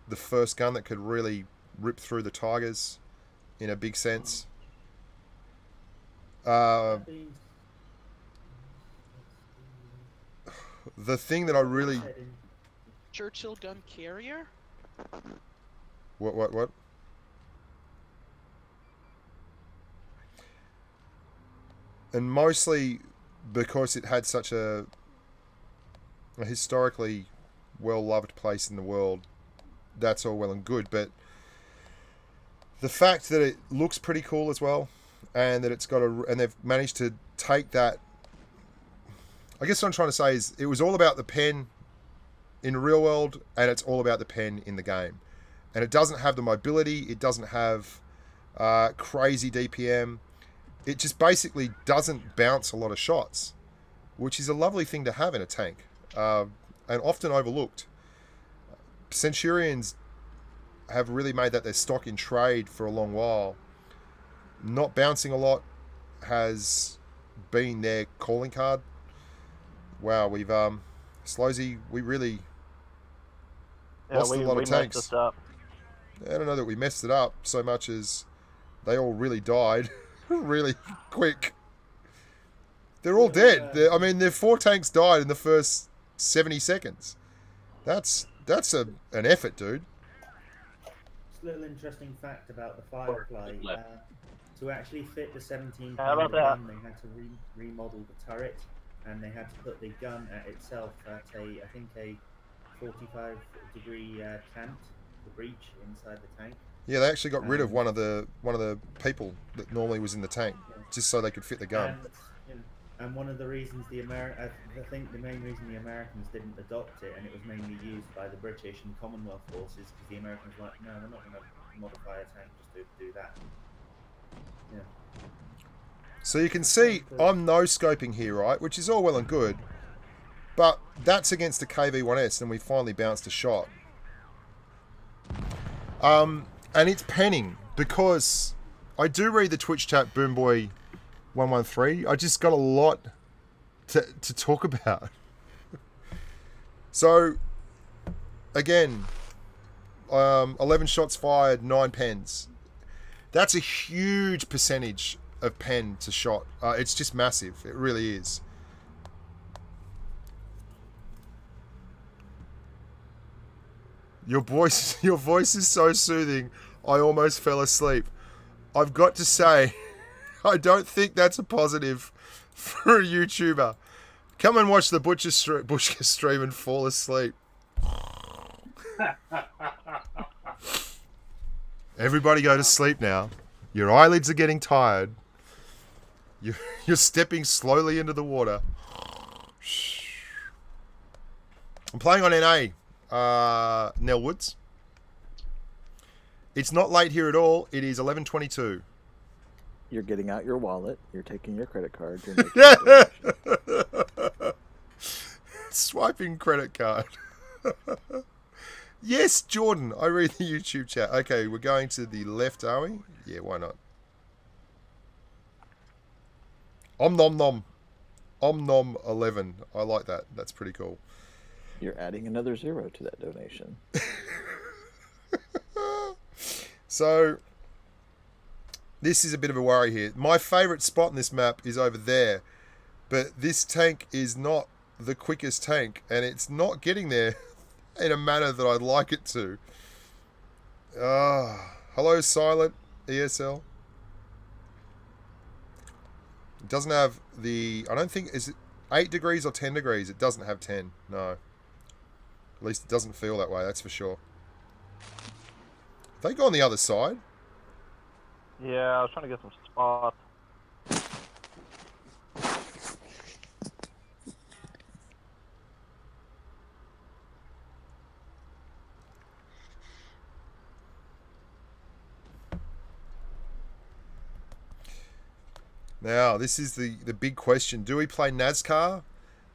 the first gun that could really rip through the Tigers in a big sense. The thing that I really... Churchill gun carrier? What? And mostly because it had such a historically well-loved place in the world, that's all well and good, but the fact that it looks pretty cool as well, and that it's got and they've managed to take that... I guess what I'm trying to say is it was all about the pen in the real world, and it's all about the pen in the game. And it doesn't have the mobility, it doesn't have crazy DPM. It just basically doesn't bounce a lot of shots, which is a lovely thing to have in a tank, and often overlooked. Centurions have really made that their stock in trade for a long while. Not bouncing a lot has been their calling card. Wow, we've Slowsy, we really lost a lot of tanks. Messed this up. I don't know that we messed it up so much as they all really died really quick. They're all dead. I mean, their 4 tanks died in the first 70 seconds. That's an effort, dude. Just a little interesting fact about the Firefly. To actually fit the 17 How about gun, they had to remodel the turret, and they had to put the gun at itself at I think a 45-degree cant, the breach inside the tank. Yeah, they actually got rid of one of the people that normally was in the tank, just so they could fit the gun. And one of the reasons I think the main reason the Americans didn't adopt it, and it was mainly used by the British and Commonwealth forces, because the Americans were like, no, we're not going to modify a tank just to do that. Yeah. So you can see I'm no-scoping here, right? Which is all well and good. But that's against the KV-1S, and we finally bounced a shot. And it's penning, because I do read the Twitch chat, Boomboy113. I just got a lot to talk about. So, again, 11 shots fired, 9 pens. That's a huge percentage of pen to shot. It's just massive. It really is. Your voice is so soothing. I almost fell asleep. I've got to say, I don't think that's a positive for a YouTuber. Come and watch the Bushka stream and fall asleep. Everybody go to sleep now. Your eyelids are getting tired. You're stepping slowly into the water. I'm playing on NA, Nell Woods. It's not late here at all. It is 11:22. You're getting out your wallet. You're taking your credit card. You're making Swiping credit card. Yes, Jordan. I read the YouTube chat. Okay, we're going to the left, are we? Yeah, why not? Om nom nom. Om nom 11. I like that. That's pretty cool. You're adding another 0 to that donation. So, this is a bit of a worry here. My favourite spot in this map is over there. But this tank is not the quickest tank. And it's not getting there in a manner that I'd like it to. Hello, Silent ESL. It doesn't have the... I don't think... Is it 8 degrees or 10 degrees? It doesn't have 10. No. At least it doesn't feel that way, that's for sure. They go on the other side. Yeah, I was trying to get some spots. Now, this is the big question. Do we play NASCAR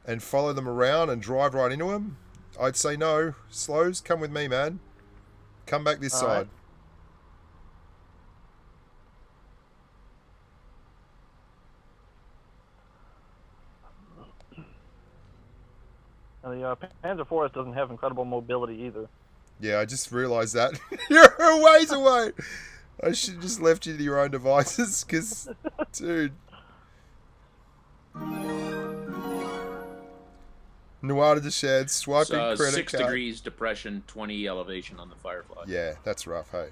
and follow them around and drive right into them? I'd say no. Slows, come with me, man. Come back this side. And the Panzer Forest doesn't have incredible mobility either. Yeah, I just realised that. You're a ways away. I should have just left you to your own devices, because, dude. Nuada de Shad, swiping credit 6 card. degrees depression, 20 elevation on the Firefly. Yeah, that's rough, hey.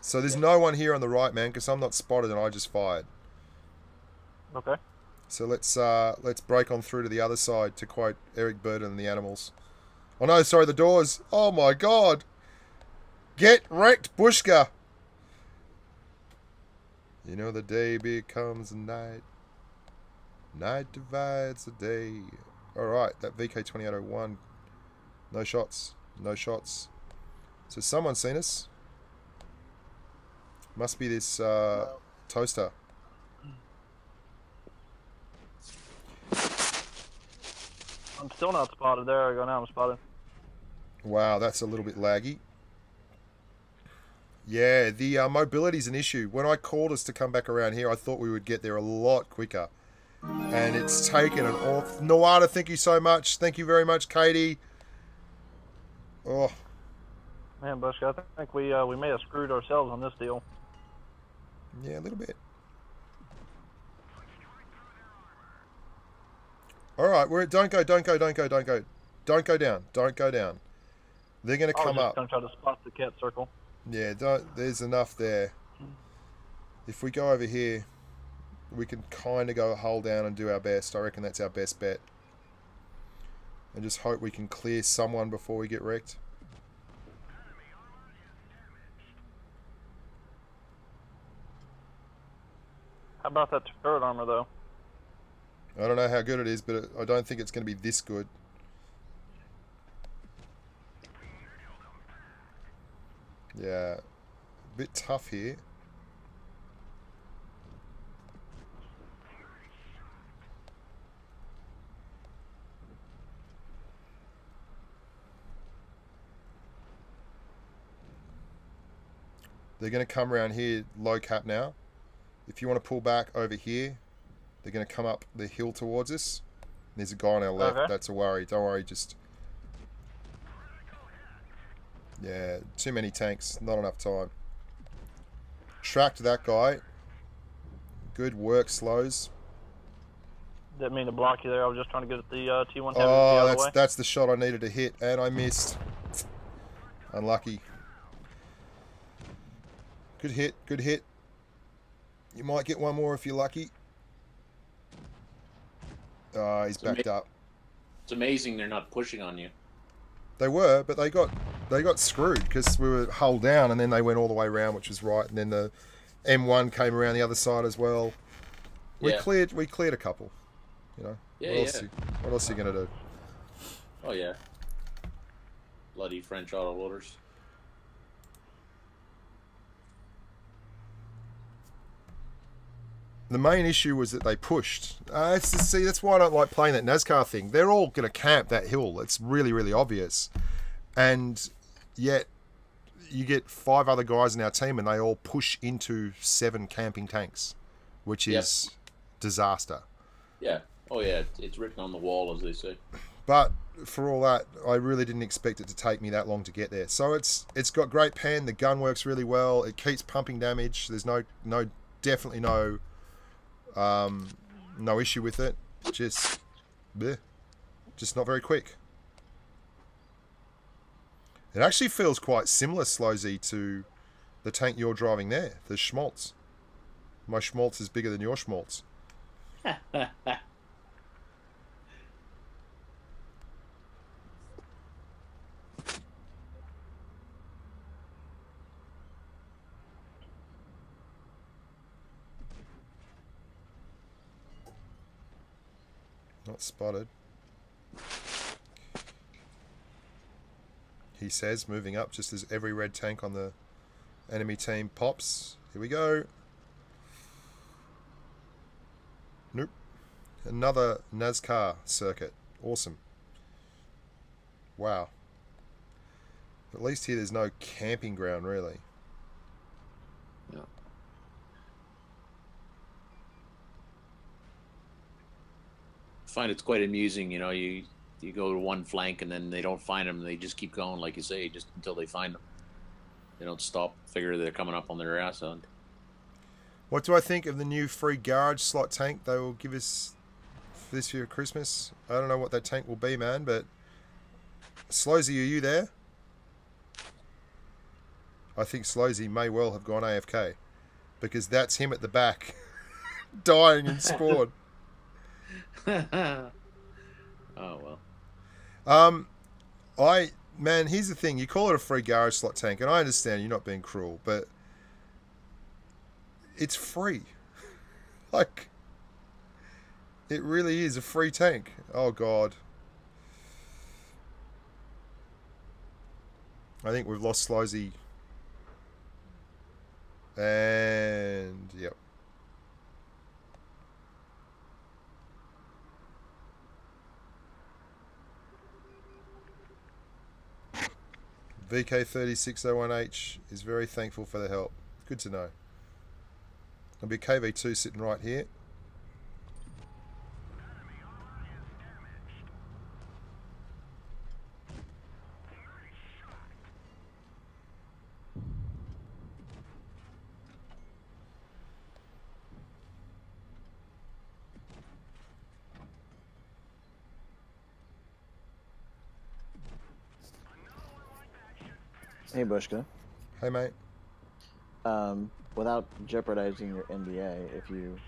So there's no one here on the right, man, because I'm not spotted and I just fired. Okay. So let's break on through to the other side, to quote Eric Burden and the Animals. Oh no, sorry, the doors. Oh my god. Get wrecked, Bushka. You know the day becomes a night. Night divides the day. Alright, that VK2801. No shots. No shots. So someone's seen us. Must be this toaster. I'm still not spotted. There I go. Now I'm spotted. Wow, that's a little bit laggy. Yeah, the mobility's an issue. When I called us to come back around here, I thought we would get there a lot quicker. And it's taken an off. Noada, thank you so much. Thank you very much, Katie. Oh. Man, Bushka, I think we may have screwed ourselves on this deal. Yeah, a little bit. Alright, don't go down. Don't go down. They're going to come up. I'm going to try to spot the cat circle. Yeah, there's enough there. If we go over here, we can kind of go hull down and do our best. I reckon that's our best bet. And just hope we can clear someone before we get wrecked. How about that turret armor, though? I don't know how good it is, but I don't think it's going to be this good. Yeah, a bit tough here. They're going to come around here, low cap now. If you want to pull back over here, they're going to come up the hill towards us. There's a guy on our left. Okay. That's a worry. Don't worry, just... Yeah, too many tanks. Not enough time. Tracked that guy. Good work, Slows. Didn't mean to block you there. I was just trying to get at the T-110. Oh, that's the shot I needed to hit, and I missed. Unlucky. Good hit, good hit. You might get one more if you're lucky. Oh, he's backed up. It's amazing they're not pushing on you. They were, but they got screwed because we were hull down, and then they went all the way around, which was right, and then the M1 came around the other side as well. We cleared a couple, you know. Yeah, what else are you gonna do? Oh yeah. Bloody French autoloaders. The main issue was that they pushed. See, that's why I don't like playing that NASCAR thing. They're all going to camp that hill. It's really, really obvious. And yet, you get 5 other guys in our team and they all push into 7 camping tanks, which is disaster. Yeah. Oh, yeah. It's written on the wall, as they say. But for all that, I really didn't expect it to take me that long to get there. So it's got great pen. The gun works really well. It keeps pumping damage. There's definitely no issue with it. Just not very quick. It actually feels quite similar, Slowzy, to the tank you're driving there, the Schmaltz. My Schmaltz is bigger than your Schmaltz. Not spotted. He says, moving up just as every red tank on the enemy team pops. Here we go. Nope. Another NASCAR circuit. Awesome. Wow. At least here there's no camping ground, really. Yeah. I find it's quite amusing, you know, you go to one flank and then they don't find them, and they just keep going, like you say, just until they find them. They don't stop, figure they're coming up on their ass on. What do I think of the new free garage slot tank they will give us this year at Christmas? I don't know what that tank will be, man, but Slowsy, are you there? I think Slowsy may well have gone AFK, because that's him at the back dying in spawn. Oh well. Man, here's the thing. You call it a free garage slot tank, and I understand you're not being cruel, but it's free. Like, it really is a free tank. Oh, God. I think we've lost Slowsy. And, yep. VK3601H is very thankful for the help. Good to know. There'll be a KV2 sitting right here. Hey, Bushka. Hey, mate. Without jeopardizing your NDA, if you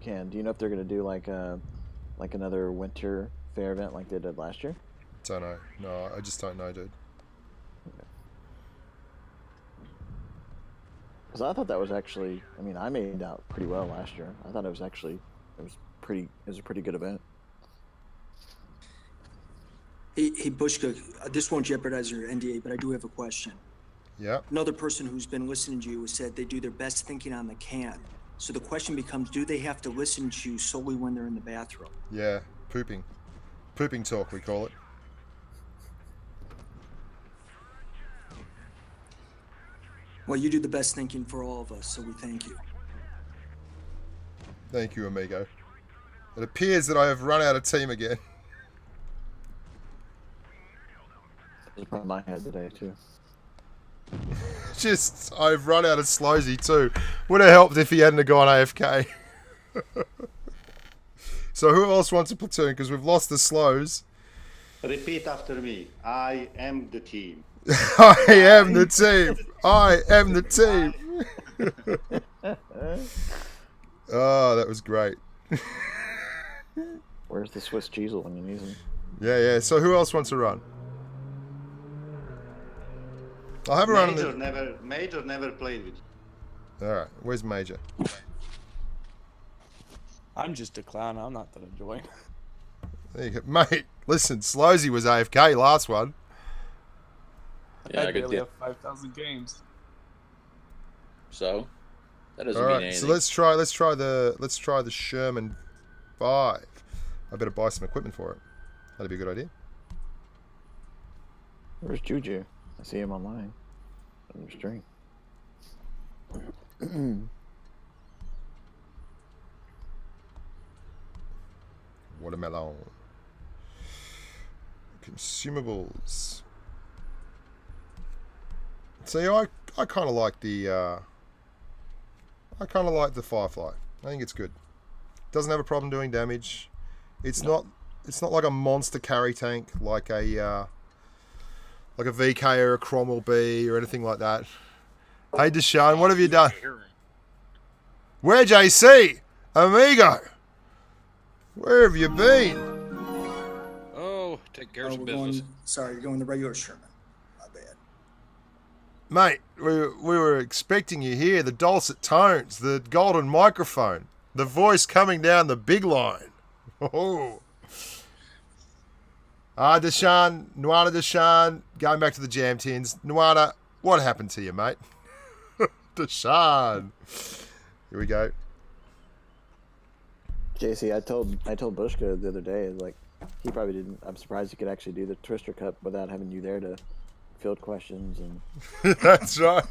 can, do you know if they're going to do like another winter fair event like they did last year? Don't know. No, I just don't know, dude. Because I thought that was actually, I mean, I made out pretty well last year. I thought it was a pretty good event. Hey, Bushka, this won't jeopardize your NDA, but I do have a question. Yeah. Another person who's been listening to you has said they do their best thinking on the can. So the question becomes, do they have to listen to you solely when they're in the bathroom? Yeah, pooping. Pooping talk, we call it. Well, you do the best thinking for all of us, so we thank you. Thank you, amigo. It appears that I have run out of team again. It's on my head today, too. Just, I've run out of Slowsy too. Would have helped if he hadn't have gone AFK. So who else wants a platoon? Because we've lost the Slows. Repeat after me. I am the team. I am the team. I am the team. Oh, that was great. Where's the Swiss cheese when you need them? Yeah. So who else wants to run? I'll have a run. Major never played with you. Alright, where's Major? I'm just a clown. I'm not going to join. There you go. Mate, listen, Slowsy was AFK last one. Yeah, I barely have 5,000 games. So that doesn't mean anything. So let's try the Sherman 5. I better buy some equipment for it. That'd be a good idea. Where's Juju? I see him online on your stream. Watermelon. Consumables. See, I kind of like the Firefly. I think it's good. Doesn't have a problem doing damage. It's not like a monster carry tank like a VK or a Cromwell B or anything like that. Hey, Deshaun, what have you done? Where, JC? Amigo? Where have you been? Oh, take care of some business. Sorry, you're going the regular Sherman. My bad. Mate, we were expecting you here. The dulcet tones, the golden microphone, the voice coming down the big line. Oh. Deshaun, Nuana Deshaun, going back to the jam tins. Nuana, what happened to you, mate? Deshaun. Here we go. JC, I told Bushka the other day, like, he probably didn't. I'm surprised he could actually do the Twister Cup without having you there to field questions and. That's right.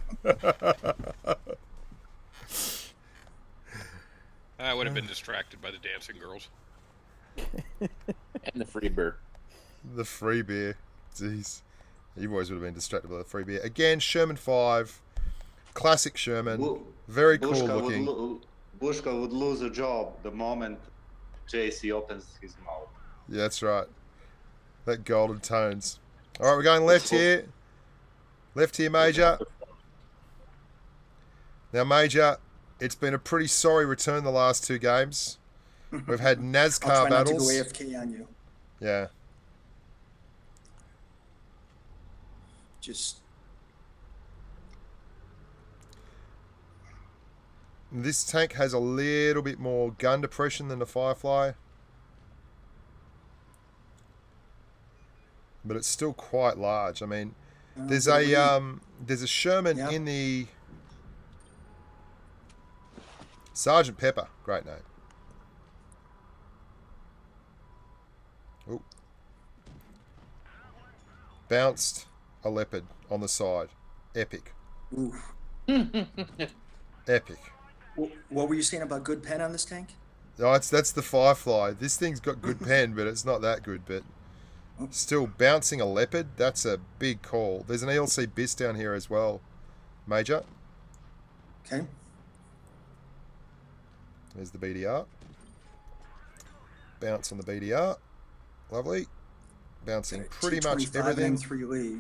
I would have been distracted by the dancing girls. And the free beer. The free beer. Jeez. You boys would have been distracted by the free beer. Again, Sherman 5. Classic Sherman. Very cool looking. Bushka would lose a job the moment JC opens his mouth. Yeah, that's right. That golden tones. All right, we're going left here. Left here, Major. Now, Major, it's been a pretty sorry return the last 2 games. We've had NASCAR I'll try battles. not to go AFK on you. Yeah. Just. This tank has a little bit more gun depression than the Firefly. But it's still quite large. I mean, there's a Sherman in the Sergeant Pepper, great name. Ooh. Bounced a Leopard on the side. Epic. Epic. What were you saying about good pen on this tank? No, that's the Firefly. This thing's got good pen, but it's not that good. But still, bouncing a Leopard, that's a big call. There's an ELC BIS down here as well, Major. Okay. There's the BDR. Bounce on the BDR. Lovely. Bouncing pretty much everything. M3 Lee.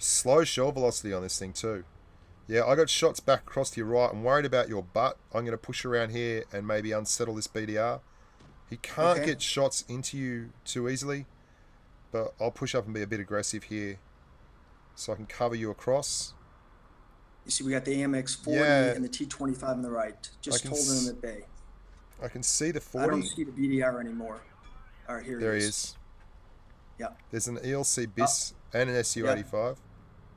Slow shell velocity on this thing too. Yeah, I got shots back across to your right. I'm worried about your butt. I'm going to push around here and maybe unsettle this BDR. He can't get shots into you too easily, but I'll push up and be a bit aggressive here so I can cover you across. You see, we got the AMX 40 and the T25 on the right, just holding them at bay. I can see the 40. I don't see the BDR anymore. All right, here there he is. is. Yeah. There's an ELC BIS and an SU-85.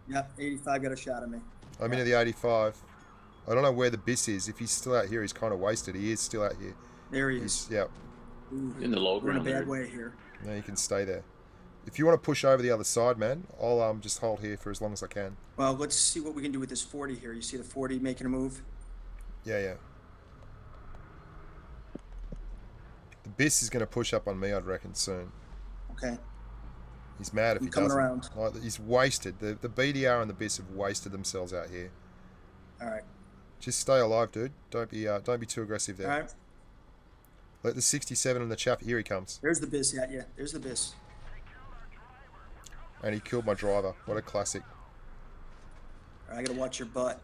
Yeah, 85 got a shot at me. I'm into the 85. I don't know where the BIS is. If he's still out here, he's kind of wasted. He is still out here. There he is. Yep. In the low ground. We're in a bad way here. No, you can stay there. If you want to push over the other side, man, I'll just hold here for as long as I can. Well, let's see what we can do with this 40 here. You see the 40 making a move? Yeah. The BIS is going to push up on me, I'd reckon, soon. Okay. He's mad if he coming doesn't. Around. Like, he's wasted. The BDR and the BIS have wasted themselves out here. All right. Just stay alive, dude. Don't be too aggressive there. All right. Let the 67 on the chaff. Here he comes. There's the BIS. Yeah. There's the BIS. And he killed my driver. What a classic. All right, I got to watch your butt.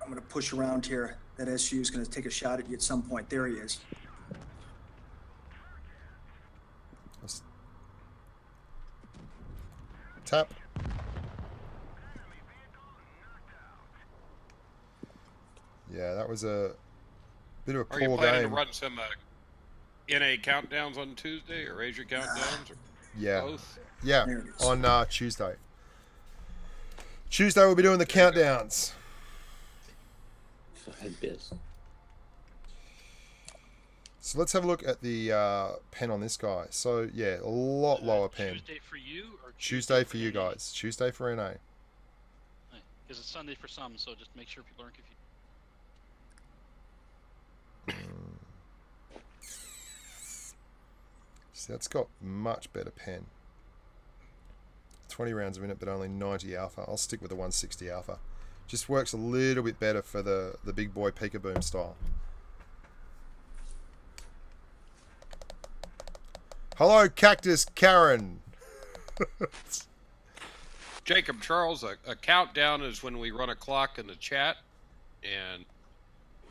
I'm going to push around here. That SU is going to take a shot at you at some point. There he is. Tap. Yeah, that was a bit of a poor game. Are you planning to run some NA countdowns on Tuesday or Asia countdowns? Or yeah. Both? Yeah, on Tuesday. Tuesday we'll be doing the countdowns. So let's have a look at the pen on this guy. So yeah, a lot lower pen. Tuesday for you or Tuesday for you guys. Tuesday for NA. Because it's Sunday for some, so just make sure people aren't confused. See, that's got much better pen. 20 rounds a minute, but only 90 alpha. I'll stick with the 160 alpha. Just works a little bit better for the big boy peekaboom style. Hello, Cactus Karen. Jacob Charles, a countdown is when we run a clock in the chat and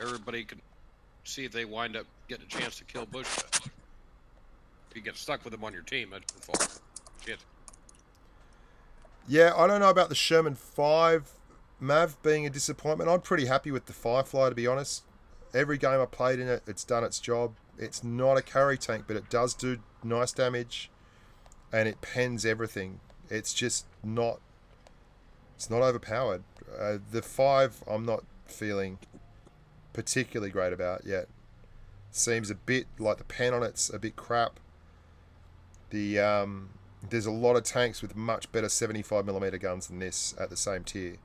everybody can see if they wind up getting a chance to kill Bushka. If you get stuck with him on your team, that's your fault. Shit. Yeah, I don't know about the Sherman 5 Mav being a disappointment. I'm pretty happy with the Firefly, to be honest. Every game I played in it, it's done its job. It's not a carry tank, but it does do nice damage, and it pens everything. It's just not... It's not overpowered. The 5 I'm not feeling particularly great about yet. Seems a bit like the pen on it's a bit crap. There's a lot of tanks with much better 75mm guns than this at the same tier.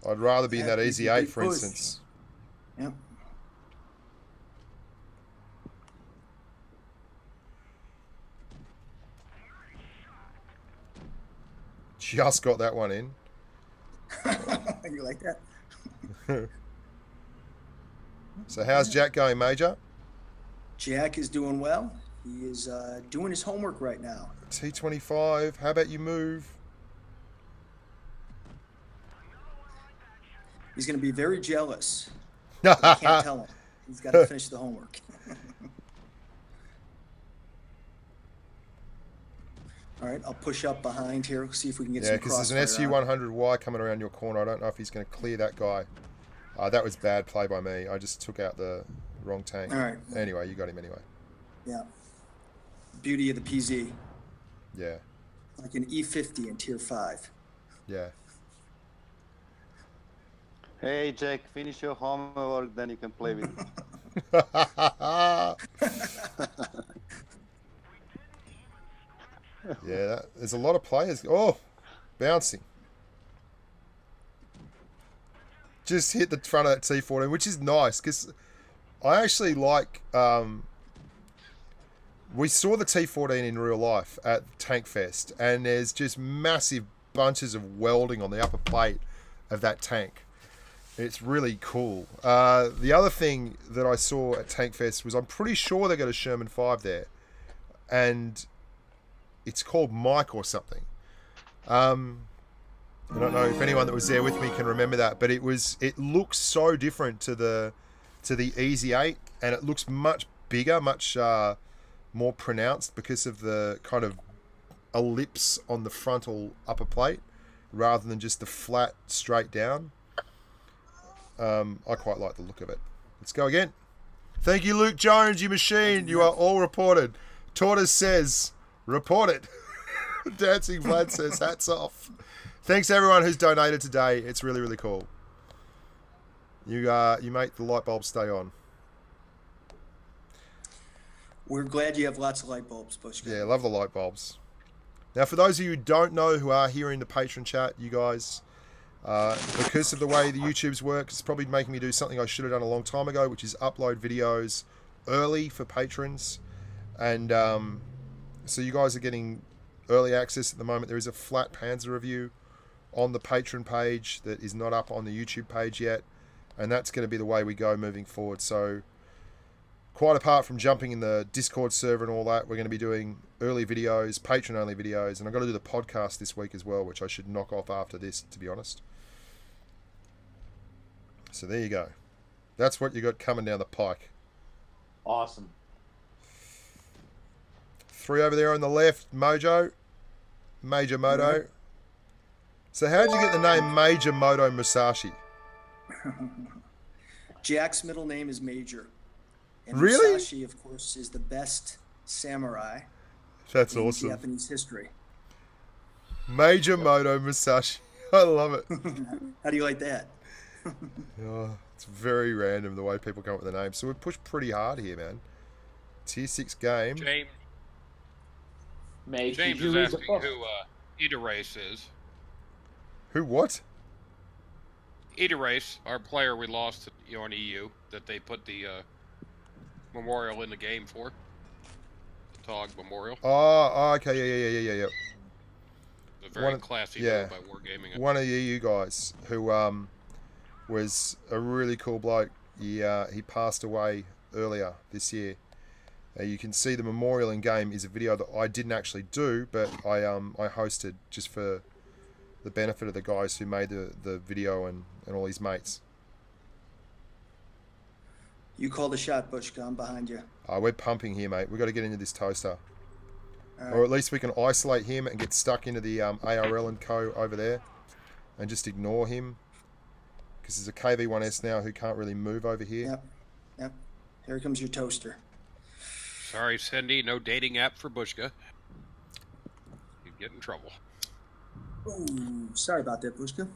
I'd rather be in that easy 8, for instance. Yep. Just got that one in. You like that? So how's Jack going, Major? Jack is doing well. He is doing his homework right now. T25, how about you move? He's going to be very jealous. But I can't tell him. He's got to finish the homework. All right, I'll push up behind here, see if we can get some crossfire. Yeah, because there's an SU-100Y coming around your corner. I don't know if he's going to clear that guy. That was bad play by me. I just took out the wrong tank. All right. Anyway, you got him anyway. Yeah. Beauty of the PZ. Yeah. Like an E50 in Tier 5. Yeah. Hey, Jack, finish your homework, then you can play with me. Yeah, there's a lot of players. Oh, bouncing. Just hit the front of that T14, which is nice, because I actually like... we saw the T14 in real life at Tank Fest, and there's just massive bunches of welding on the upper plate of that tank. It's really cool. The other thing that I saw at Tank Fest was I'm pretty sure they got a Sherman 5 there, and it's called Mike or something. I don't know if anyone that was there with me can remember that, but it looks so different to the Easy 8, and it looks much bigger, much more pronounced because of the kind of ellipse on the frontal upper plate rather than just the flat straight down. I quite like the look of it. Let's go again. Thank you, Luke Jones, you machine. You are all reported. Tortoise says, report it. Dancing Vlad says, hats off. Thanks to everyone who's donated today. It's really, really cool. You make the light bulbs stay on. We're glad you have lots of light bulbs, Bushka. Yeah, love the light bulbs. Now, for those of you who don't know who are here in the patron chat, you guys, because of the way the YouTubes work, it's probably making me do something I should have done a long time ago, which is upload videos early for patrons. And so you guys are getting early access at the moment. There is a flat Panzer review on the patron page that is not up on the YouTube page yet. And that's going to be the way we go moving forward. So quite apart from jumping in the Discord server and all that, we're going to be doing early videos, patron-only videos, and I've got to do the podcast this week as well, which I should knock off after this, to be honest. So there you go. That's what you got coming down the pike. Awesome. 3 over there on the left, Mojo. Major Moto. So how did you get the name Major Moto Musashi? Jack's middle name is Major. And Really? Musashi, of course, is the best samurai That's in awesome. Japanese history. Major Moto Musashi. I love it. How do you like that? Oh, it's very random the way people come up with the names. So we pushed pretty hard here, man. Tier 6 game. James, Mate, James did you is read the asking book? who Ida Race is. Who what? Ida Race, our player we lost on EU, that they put the memorial in the game for. The TOG memorial. Oh, okay, yeah. A very classy move by Wargaming. One of you guys who was a really cool bloke. He passed away earlier this year. You can see the memorial in game is a video that I didn't actually do, but I hosted just for the benefit of the guys who made the video and all his mates. You call the shot, Bushka. I'm behind you. We're pumping here, mate. We've got to get into this toaster. All right. Or at least we can isolate him and get stuck into the ARL and co over there and just ignore him. Because there's a KV-1S now who can't really move over here. Yep. Here comes your toaster. Sorry, Cindy, no dating app for Bushka. You'd get in trouble. Ooh, sorry about that, Bushka.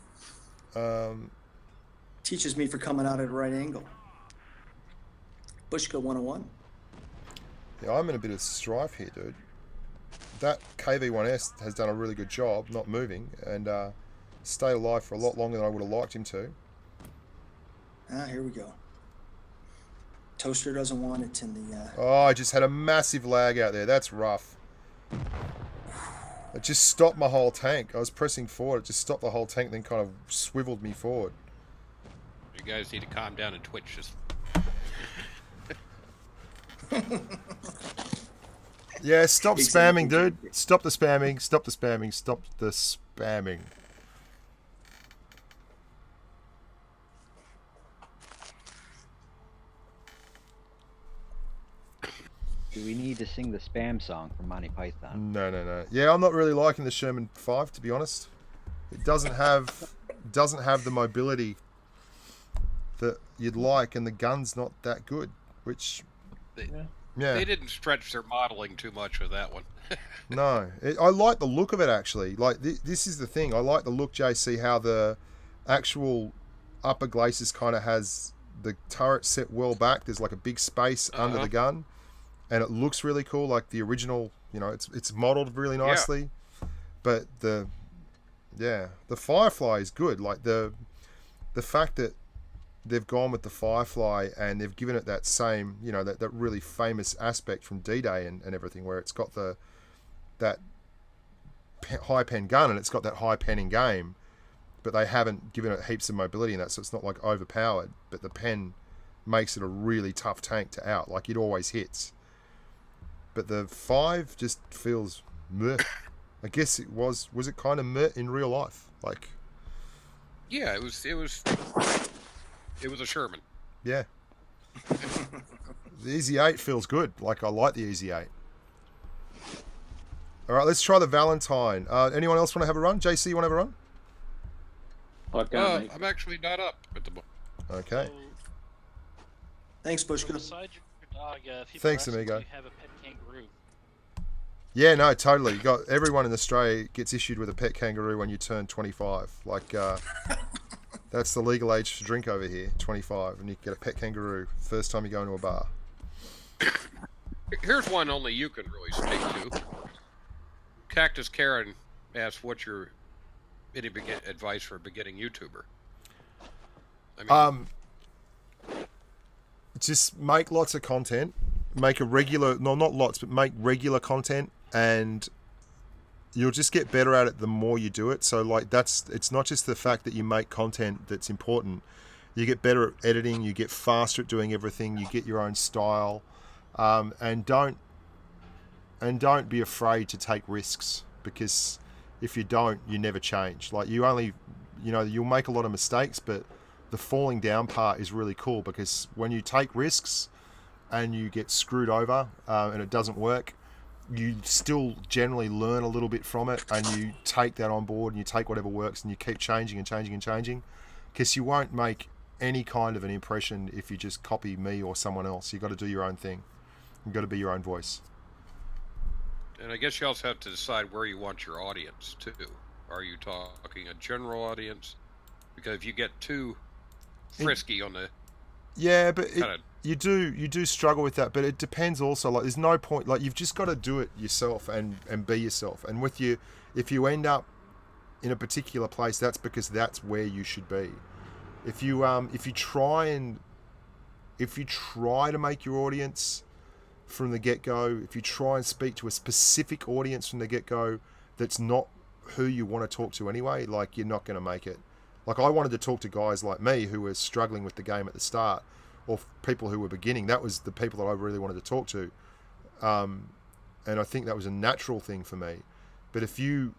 Teaches me for coming out at a right angle. Bushka 101. Yeah, I'm in a bit of strife here, dude. That KV1S has done a really good job not moving and stayed alive for a lot longer than I would have liked him to. Ah, here we go. Toaster doesn't want it in the... Oh, I just had a massive lag out there. That's rough. It just stopped my whole tank. I was pressing forward. It just stopped the whole tank, then kind of swiveled me forward. You guys need to calm down and twitch. Just yeah, stop spamming, dude. Stop the spamming. Stop the spamming. Stop the spamming. Do we need to sing the spam song from Monty Python? No. Yeah, I'm not really liking the Sherman 5, to be honest. It doesn't have the mobility that you'd like, and the gun's not that good. Which, yeah, they didn't stretch their modeling too much with that one. No, I like the look of it actually. Like this is the thing. I like the look, JC. How the actual upper glacis kind of has the turret set well back. There's like a big space under the gun. And it looks really cool, like the original. You know, it's modeled really nicely. Yeah. But the Firefly is good. Like the fact that they've gone with the Firefly and they've given it that same, you know, that really famous aspect from D-Day and everything, where it's got that high pen gun and it's got that high pen in game, but they haven't given it heaps of mobility in that, so it's not like overpowered. But the pen makes it a really tough tank to out. Like it always hits. But the 5 just feels meh. I guess it was it kind of meh in real life? Like, yeah, it was a Sherman. Yeah. The Easy 8 feels good. Like, I like the Easy 8. All right, let's try the Valentine. Anyone else want to have a run? JC, you want to have a run? I'm actually not up at the moment. Okay. Thanks, Bushka. Besides your dog, thanks, amigo. You have a pet kangaroo. Yeah, no, totally. You got everyone in Australia gets issued with a pet kangaroo when you turn 25. Like, that's the legal age to drink over here, 25, and you get a pet kangaroo first time you go into a bar. Here's one only you can really speak to. Cactus Karen asks, "What's your advice for a beginning YouTuber?" I mean, just make lots of content. Make a regular, no, not lots, but make regular content, and you'll just get better at it the more you do it. So like it's not just the fact that you make content that's important. You get better at editing, you get faster at doing everything, you get your own style, and don't be afraid to take risks, because if you don't, you never change. Like you'll make a lot of mistakes, but the falling down part is really cool, because when you take risks and you get screwed over and it doesn't work, you still generally learn a little bit from it, and you take that on board and you take whatever works and you keep changing and changing and changing, because you won't make any kind of an impression if you just copy me or someone else. You've got to do your own thing. You've got to be your own voice. And I guess you also have to decide where you want your audience too. Are you talking a general audience? Because if you get too frisky on the... Yeah, but you do struggle with that, but it depends also. Like, there's no point. Like, you've just got to do it yourself and be yourself. And with you, if you end up in a particular place, that's because that's where you should be. If you try to make your audience from the get-go, if you try and speak to a specific audience from the get-go that's not who you want to talk to anyway, like, you're not going to make it. Like, I wanted to talk to guys like me who were struggling with the game at the start, or people who were beginning. That was the people that I really wanted to talk to, and I think that was a natural thing for me. But if you're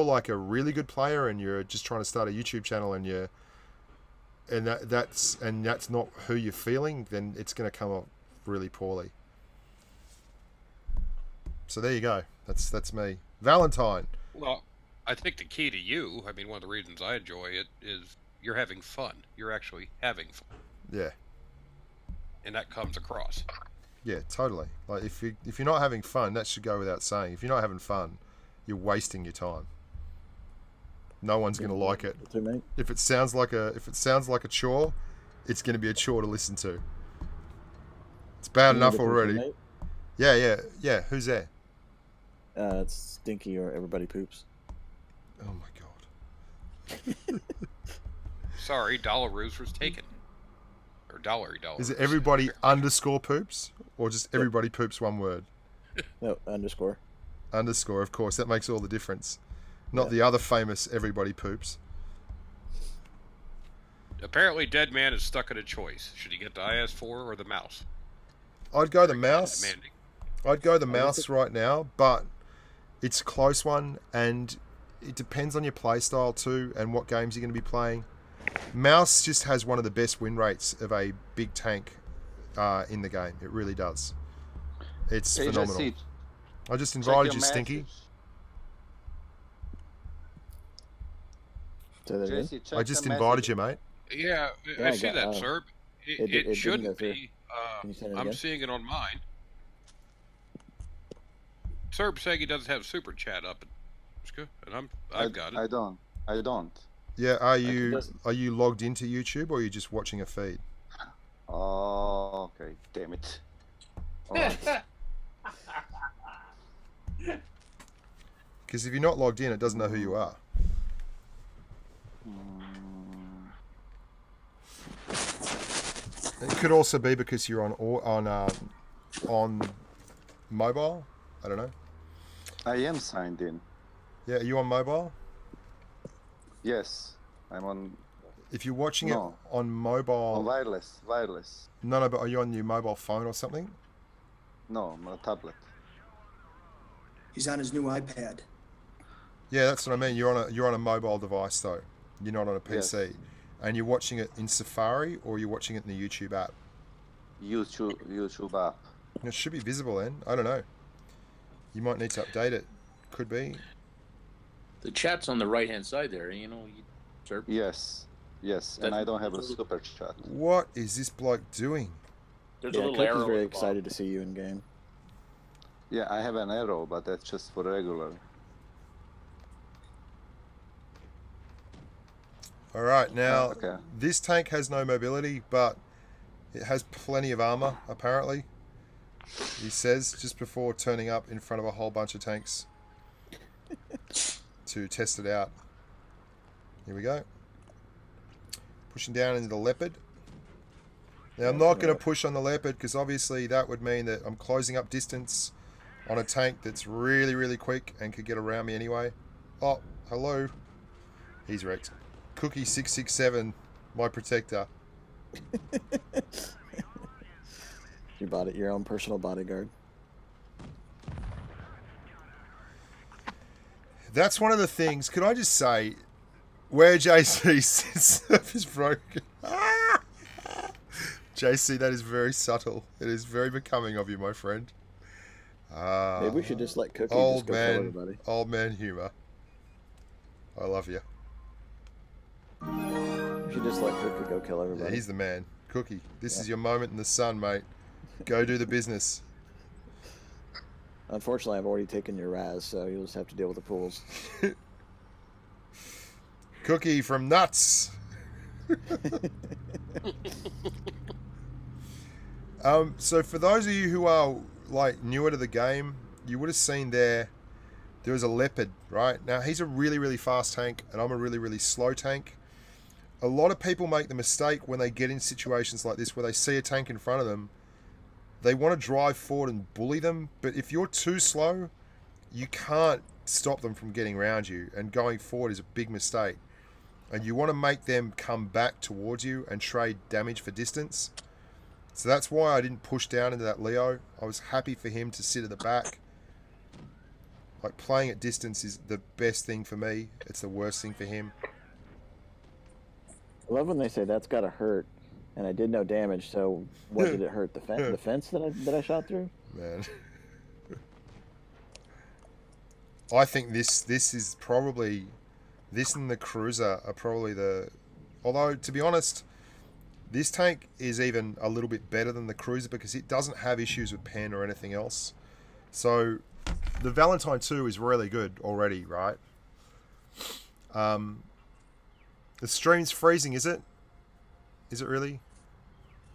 like a really good player and you're just trying to start a YouTube channel and that's not who you're feeling, then it's going to come up really poorly. So there you go. That's me. Valentine. Well, I think the key to you, I mean, one of the reasons I enjoy it is you're having fun. You're actually having fun. Yeah. And that comes across. Yeah, totally. Like, if you're not having fun, that should go without saying. If you're not having fun, you're wasting your time. No one's going to like it. If it sounds like a chore, it's going to be a chore to listen to. It's bad enough already. Yeah. Who's there? It's Stinky or Everybody Poops. Oh my god. Sorry, Dollaroos was taken. Or Dollary. Is it Everybody underscore Poops? Or just Everybody Poops one word? No, underscore. Underscore, of course. That makes all the difference. Not the other famous Everybody Poops. Apparently, Dead Man is stuck at a choice. Should he get the IS-4 or the mouse? I'd go the mouse. I'd go the mouse right now, but it's a close one, and it depends on your play style too, and what games you're going to be playing. Mouse just has one of the best win rates of a big tank in the game. It really does. It's phenomenal. I just invited you, Stinky. I just invited you, mate. Yeah, I see that, sir. It shouldn't be. I'm seeing it on mine. Serb saying he doesn't have super chat up, and I've got it. I don't. Yeah, are you logged into YouTube or are you just watching a feed? Oh, okay. Damn it. Because if you're not logged in, it doesn't know who you are. It could also be because you're on mobile. I don't know. I am signed in. Yeah, are you on mobile? Yes, I'm on. If you're watching it on mobile, on wireless. No, but are you on your mobile phone or something? No, I'm on a tablet. He's on his new iPad. Yeah, that's what I mean. You're on a mobile device though. You're not on a PC. Yes. And you're watching it in Safari or you're watching it in the YouTube app? YouTube app. It should be visible then. I don't know. You might need to update it. Could be. The chat's on the right-hand side there, sir. Yes. And I don't have a super chat. What is this bloke doing? There's a little arrow. Cookie's very excited to see you in game. Yeah, I have an arrow, but that's just for regular. All right, now this tank has no mobility, but it has plenty of armor, apparently. He says, just before turning up in front of a whole bunch of tanks to test it out. Here we go. Pushing down into the Leopard. Now, I'm not going to push on the Leopard because obviously that would mean that I'm closing up distance on a tank that's really, really quick and could get around me anyway. Oh, hello. He's wrecked. Cookie 667, my protector. You bought it, your own personal bodyguard. That's one of the things. Could I just say, where JC sits is broken. JC, that is very subtle. It is very becoming of you, my friend. Maybe we should just let Cookie just go kill everybody. Old man humor. I love you. We should just let Cookie go kill everybody. Yeah, he's the man. Cookie, this is your moment in the sun, mate. Go do the business. Unfortunately, I've already taken your Raz, so you'll just have to deal with the pools. Cookie from Nuts. So for those of you who are like newer to the game, you would have seen there was a Leopard, right? Now he's a really, really fast tank, and I'm a really, really slow tank. A lot of people make the mistake when they get in situations like this where they see a tank in front of them, they want to drive forward and bully them, but if you're too slow, you can't stop them from getting around you, and going forward is a big mistake. And you want to make them come back towards you and trade damage for distance. So that's why I didn't push down into that Leo. I was happy for him to sit at the back. Like, playing at distance is the best thing for me. It's the worst thing for him. I love when they say that's gotta hurt, and I did no damage. So what did it hurt? The fence that I shot through? Man, I think this is probably, this and the Cruiser are probably the. Although to be honest, this tank is even a little bit better than the Cruiser because it doesn't have issues with pen or anything else. So the Valentine 2 is really good already, right? The stream's freezing, is it? Is it really?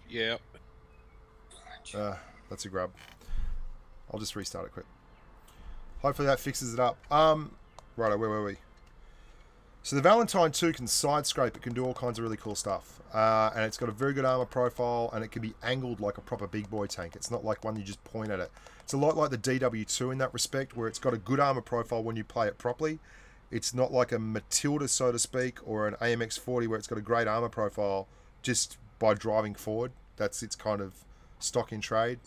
Yeah. That's a grub. I'll just restart it quick. Hopefully that fixes it up. Righto, where were we? So the Valentine 2 can side scrape. It can do all kinds of really cool stuff. And it's got a very good armor profile, and it can be angled like a proper big boy tank. It's not like one you just point at it. It's a lot like the DW2 in that respect, where it's got a good armor profile when you play it properly. It's not like a Matilda, so to speak, or an AMX-40 where it's got a great armor profile just by driving forward. That's its kind of stock in trade.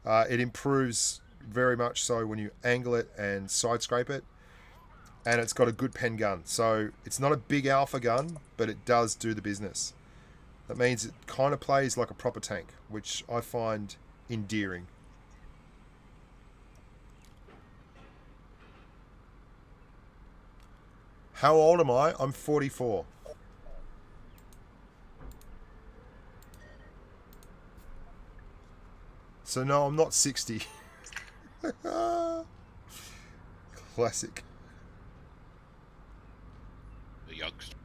It improves very much so when you angle it and side scrape it. And it's got a good pen gun. So it's not a big alpha gun, but it does do the business. That means it kind of plays like a proper tank, which I find endearing. How old am I? I'm 44. So no, I'm not 60. Classic. The youngster.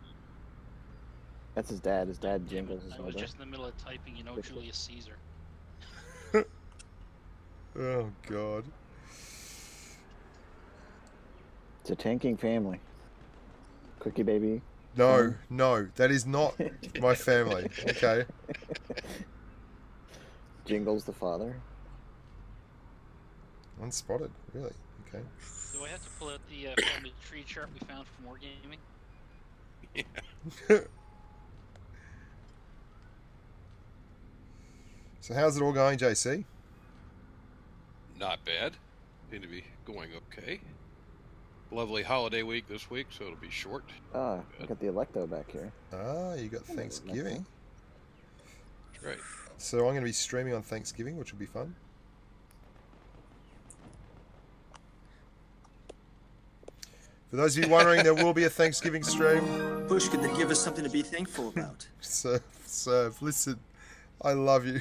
That's his dad. His dad Jingles is I was older. just in the middle of typing, you know, Julius Caesar. Oh, God. It's a tanking family. Cookie baby. No, no, that is not my family. Okay. Jingles the father. Unspotted, really? Okay. Do I have to pull out the family tree chart we found from Wargaming? Yeah. So how's it all going, JC? Not bad. Seem to be going okay. Lovely holiday week this week, so it'll be short. Ah, I got the Electo back here. Ah, you got Thanksgiving. That's right. So I'm going to be streaming on Thanksgiving, which will be fun. For those of you wondering, there will be a Thanksgiving stream. Bushka, they give us something to be thankful about. Serve, listen, I love you.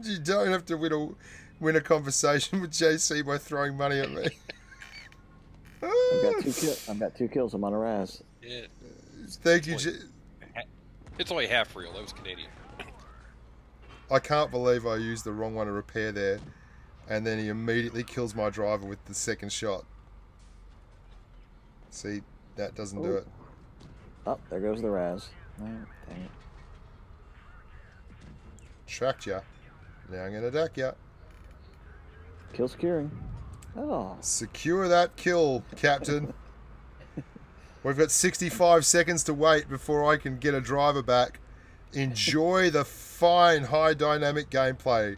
You don't have to win a conversation with JC by throwing money at me. I've got two kills. I'm on a Raz. Yeah. Thank you. It's only half real. That was Canadian. I can't believe I used the wrong one to repair there, and then he immediately kills my driver with the second shot. See, that doesn't do it. Oh, there goes the Raz. Oh, dang it. Tracked ya. Now I'm gonna deck ya. Kill securing. Oh. Secure that kill, Captain. We've got 65 seconds to wait before I can get a driver back. Enjoy the fine high dynamic gameplay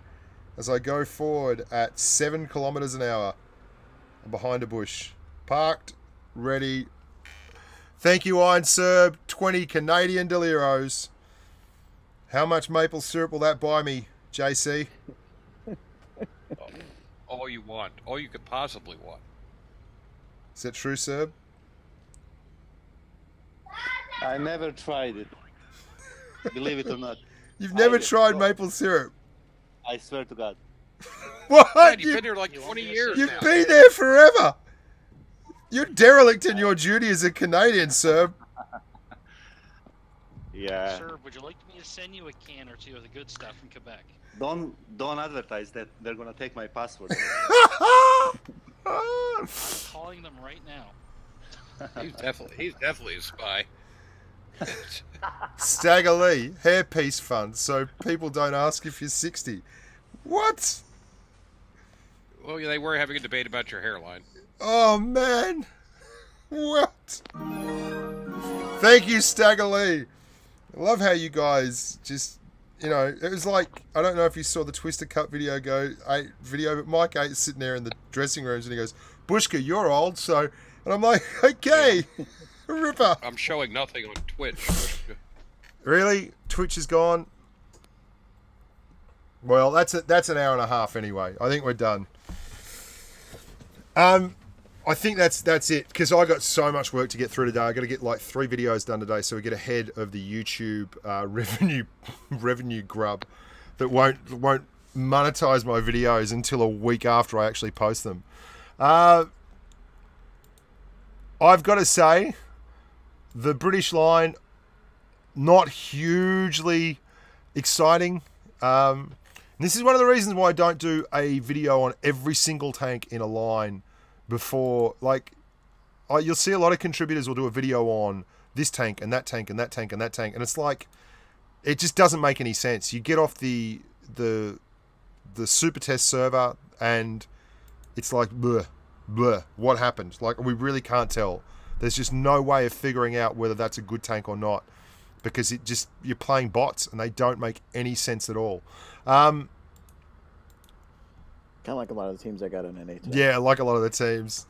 as I go forward at 7 kilometers an hour. I'm behind a bush. Parked, ready. Thank you, Iron Serb. 20 Canadian Deliros. How much maple syrup will that buy me, JC? All you want. All you could possibly want. Is that true, Serb? I never tried it. Believe it or not. You've never tried maple syrup? I swear to God. What? God, you've been here like 20 years You've now. been there forever. You're derelict in your duty as a Canadian, Serb. Yeah. Sir, would you like me to send you a can or two of the good stuff from Quebec? Don't advertise that. They're gonna take my password. I'm calling them right now. He's definitely a spy. Stagger Lee, hairpiece fund, so people don't ask if you're 60. What? Well, yeah, they were having a debate about your hairline. Oh, man. What? Thank you, Stagger Lee. I love how you guys just, you know, it was like, I don't know if you saw the Twister Cup video, but Mike 8 is sitting there in the dressing rooms and he goes, Bushka, you're old, so, and I'm like, okay, Ripper. I'm showing nothing on Twitch. Really? Twitch is gone? Well, that's an hour and a half anyway. I think we're done. I think that's it, because I got so much work to get through today. I got to get like 3 videos done today, so we get ahead of the YouTube revenue grub that won't monetize my videos until a week after I actually post them. I've got to say The British line, not hugely exciting. This is one of the reasons why I don't do a video on every single tank in a line before. Like, you'll see a lot of contributors will do a video on this tank and that tank and that tank and that tank, and it's like, it just doesn't make any sense. You get off the super test server and it's like, bleh, bleh, what happened? Like, we really can't tell. There's just no way of figuring out whether that's a good tank or not, because you're playing bots and they don't make any sense at all. Kind of like a lot of the teams that got an NA today. Yeah, like a lot of the teams.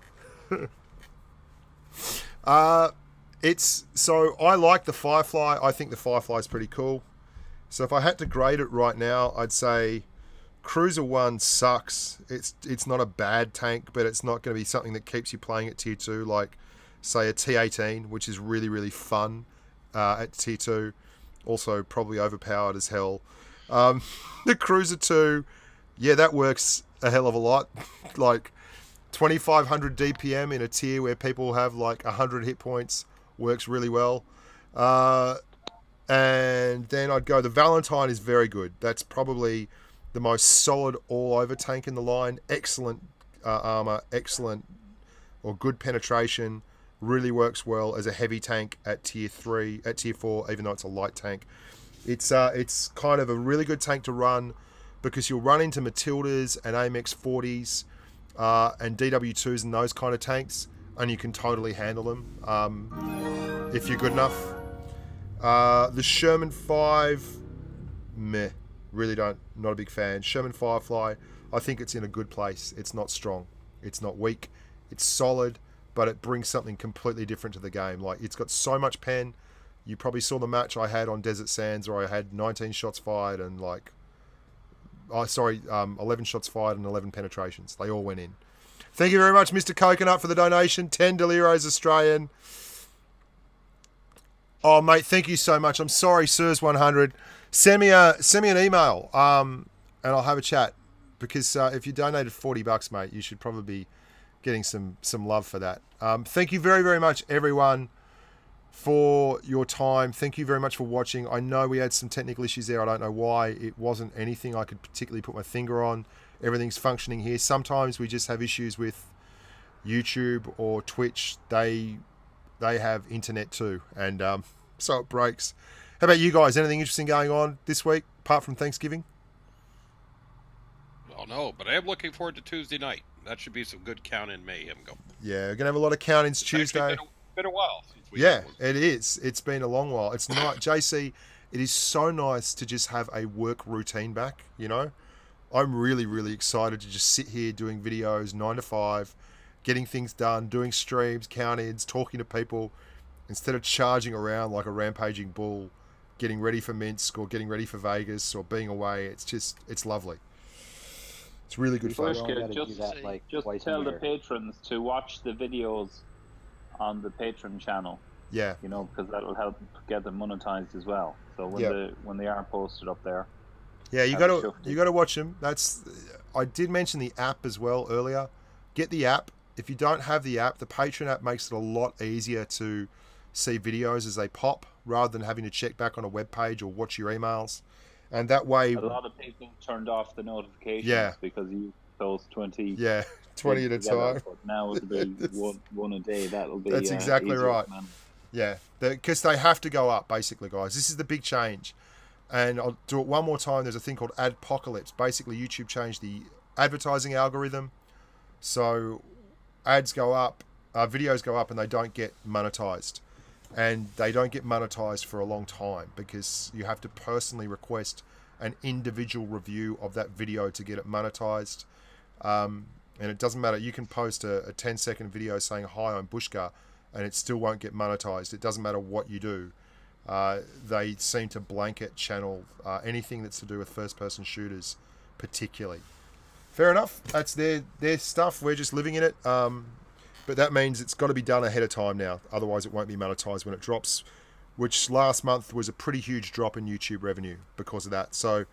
So I like the Firefly. I think the Firefly is pretty cool. So if I had to grade it right now, I'd say Cruiser 1 sucks. It's not a bad tank, but it's not going to be something that keeps you playing at tier 2, like say a T18, which is really, really fun at tier 2. Also probably overpowered as hell. The Cruiser 2, yeah, that works a hell of a lot. Like 2500 DPM in a tier where people have like 100 hit points works really well. And then I'd go, the Valentine is very good. That's probably the most solid all-over tank in the line. Excellent armor, excellent or good penetration. Really works well as a heavy tank at tier 3, at tier 4, even though it's a light tank. It's kind of a really good tank to run because you'll run into Matildas and AMX 40s and DW2s and those kind of tanks, and you can totally handle them if you're good enough. The Sherman 5, meh. Really not a big fan. Sherman Firefly, I think it's in a good place. It's not strong. It's not weak. It's solid, but it brings something completely different to the game. Like, it's got so much pen. You probably saw the match I had on Desert Sands where I had 19 shots fired and 11 shots fired and 11 penetrations. They all went in. Thank you very much, Mr. Coconut, for the donation. 10 Deliros Australian. Oh, mate, thank you so much. I'm sorry, Sirs100. Send me an email, and I'll have a chat. Because if you donated $40, mate, you should probably be getting some love for that. Thank you very, very much, everyone, for your time. Thank you very much for watching. I know we had some technical issues there. I don't know why. It wasn't anything I could particularly put my finger on. Everything's functioning here. Sometimes we just have issues with YouTube or Twitch. They have internet too, and so it breaks. How about you guys? Anything interesting going on this week apart from Thanksgiving? Well, no, but I am looking forward to Tuesday night. That should be some good count-in mayhem going. Yeah, we're gonna have a lot of count-ins Tuesday. Been a while since we yeah, it is. It's been a long while. It's not JC. It is so nice to just have a work routine back. You know, I'm really, really excited to just sit here doing videos 9 to 5, getting things done, doing streams, count-ins, talking to people, instead of charging around like a rampaging bull, getting ready for Minsk or getting ready for Vegas or being away. It's lovely. It's really good fun. Just tell the patrons to watch the videos on the patron channel. Yeah. You know, because that'll help get them monetized as well. So when they are posted up there. Yeah, you got to watch them. I did mention the app as well earlier. Get the app. If you don't have the app, the Patreon app makes it a lot easier to see videos as they pop, rather than having to check back on a web page or watch your emails. And that way, a lot of people turned off the notifications because you post 20. Yeah, 20 at a time. But now it'll be one a day. That'll be. That's exactly right. Yeah, because they have to go up, basically, guys. This is the big change. And I'll do it one more time. There's a thing called Adpocalypse. Basically, YouTube changed the advertising algorithm. So ads go up, videos go up, and they don't get monetized. And they don't get monetized for a long time because you have to personally request an individual review of that video to get it monetized. And it doesn't matter. You can post a 10-second video saying, "Hi, I'm Bushka," and it still won't get monetized. It doesn't matter what you do. They seem to blanket channel anything that's to do with first-person shooters, particularly. Fair enough. That's their stuff. We're just living in it. But that means it's got to be done ahead of time now. Otherwise, it won't be monetized when it drops, which last month was a pretty huge drop in YouTube revenue because of that. So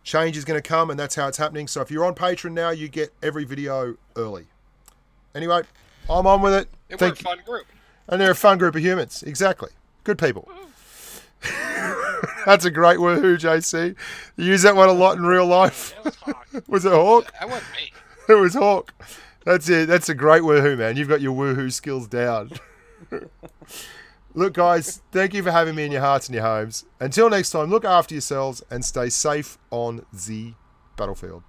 change is going to come, and that's how it's happening. So if you're on Patreon now, you get every video early. Anyway, I'm on with it. We're a fun group. And they're a fun group of humans. Exactly. Good people. That's a great woohoo, JC. You use that one a lot in real life. Was it Hawk? That wasn't me. It was Hawk. That's it. That's a great woohoo, man. You've got your woohoo skills down. Look, guys, thank you for having me in your hearts and your homes. Until next time, look after yourselves and stay safe on the battlefield.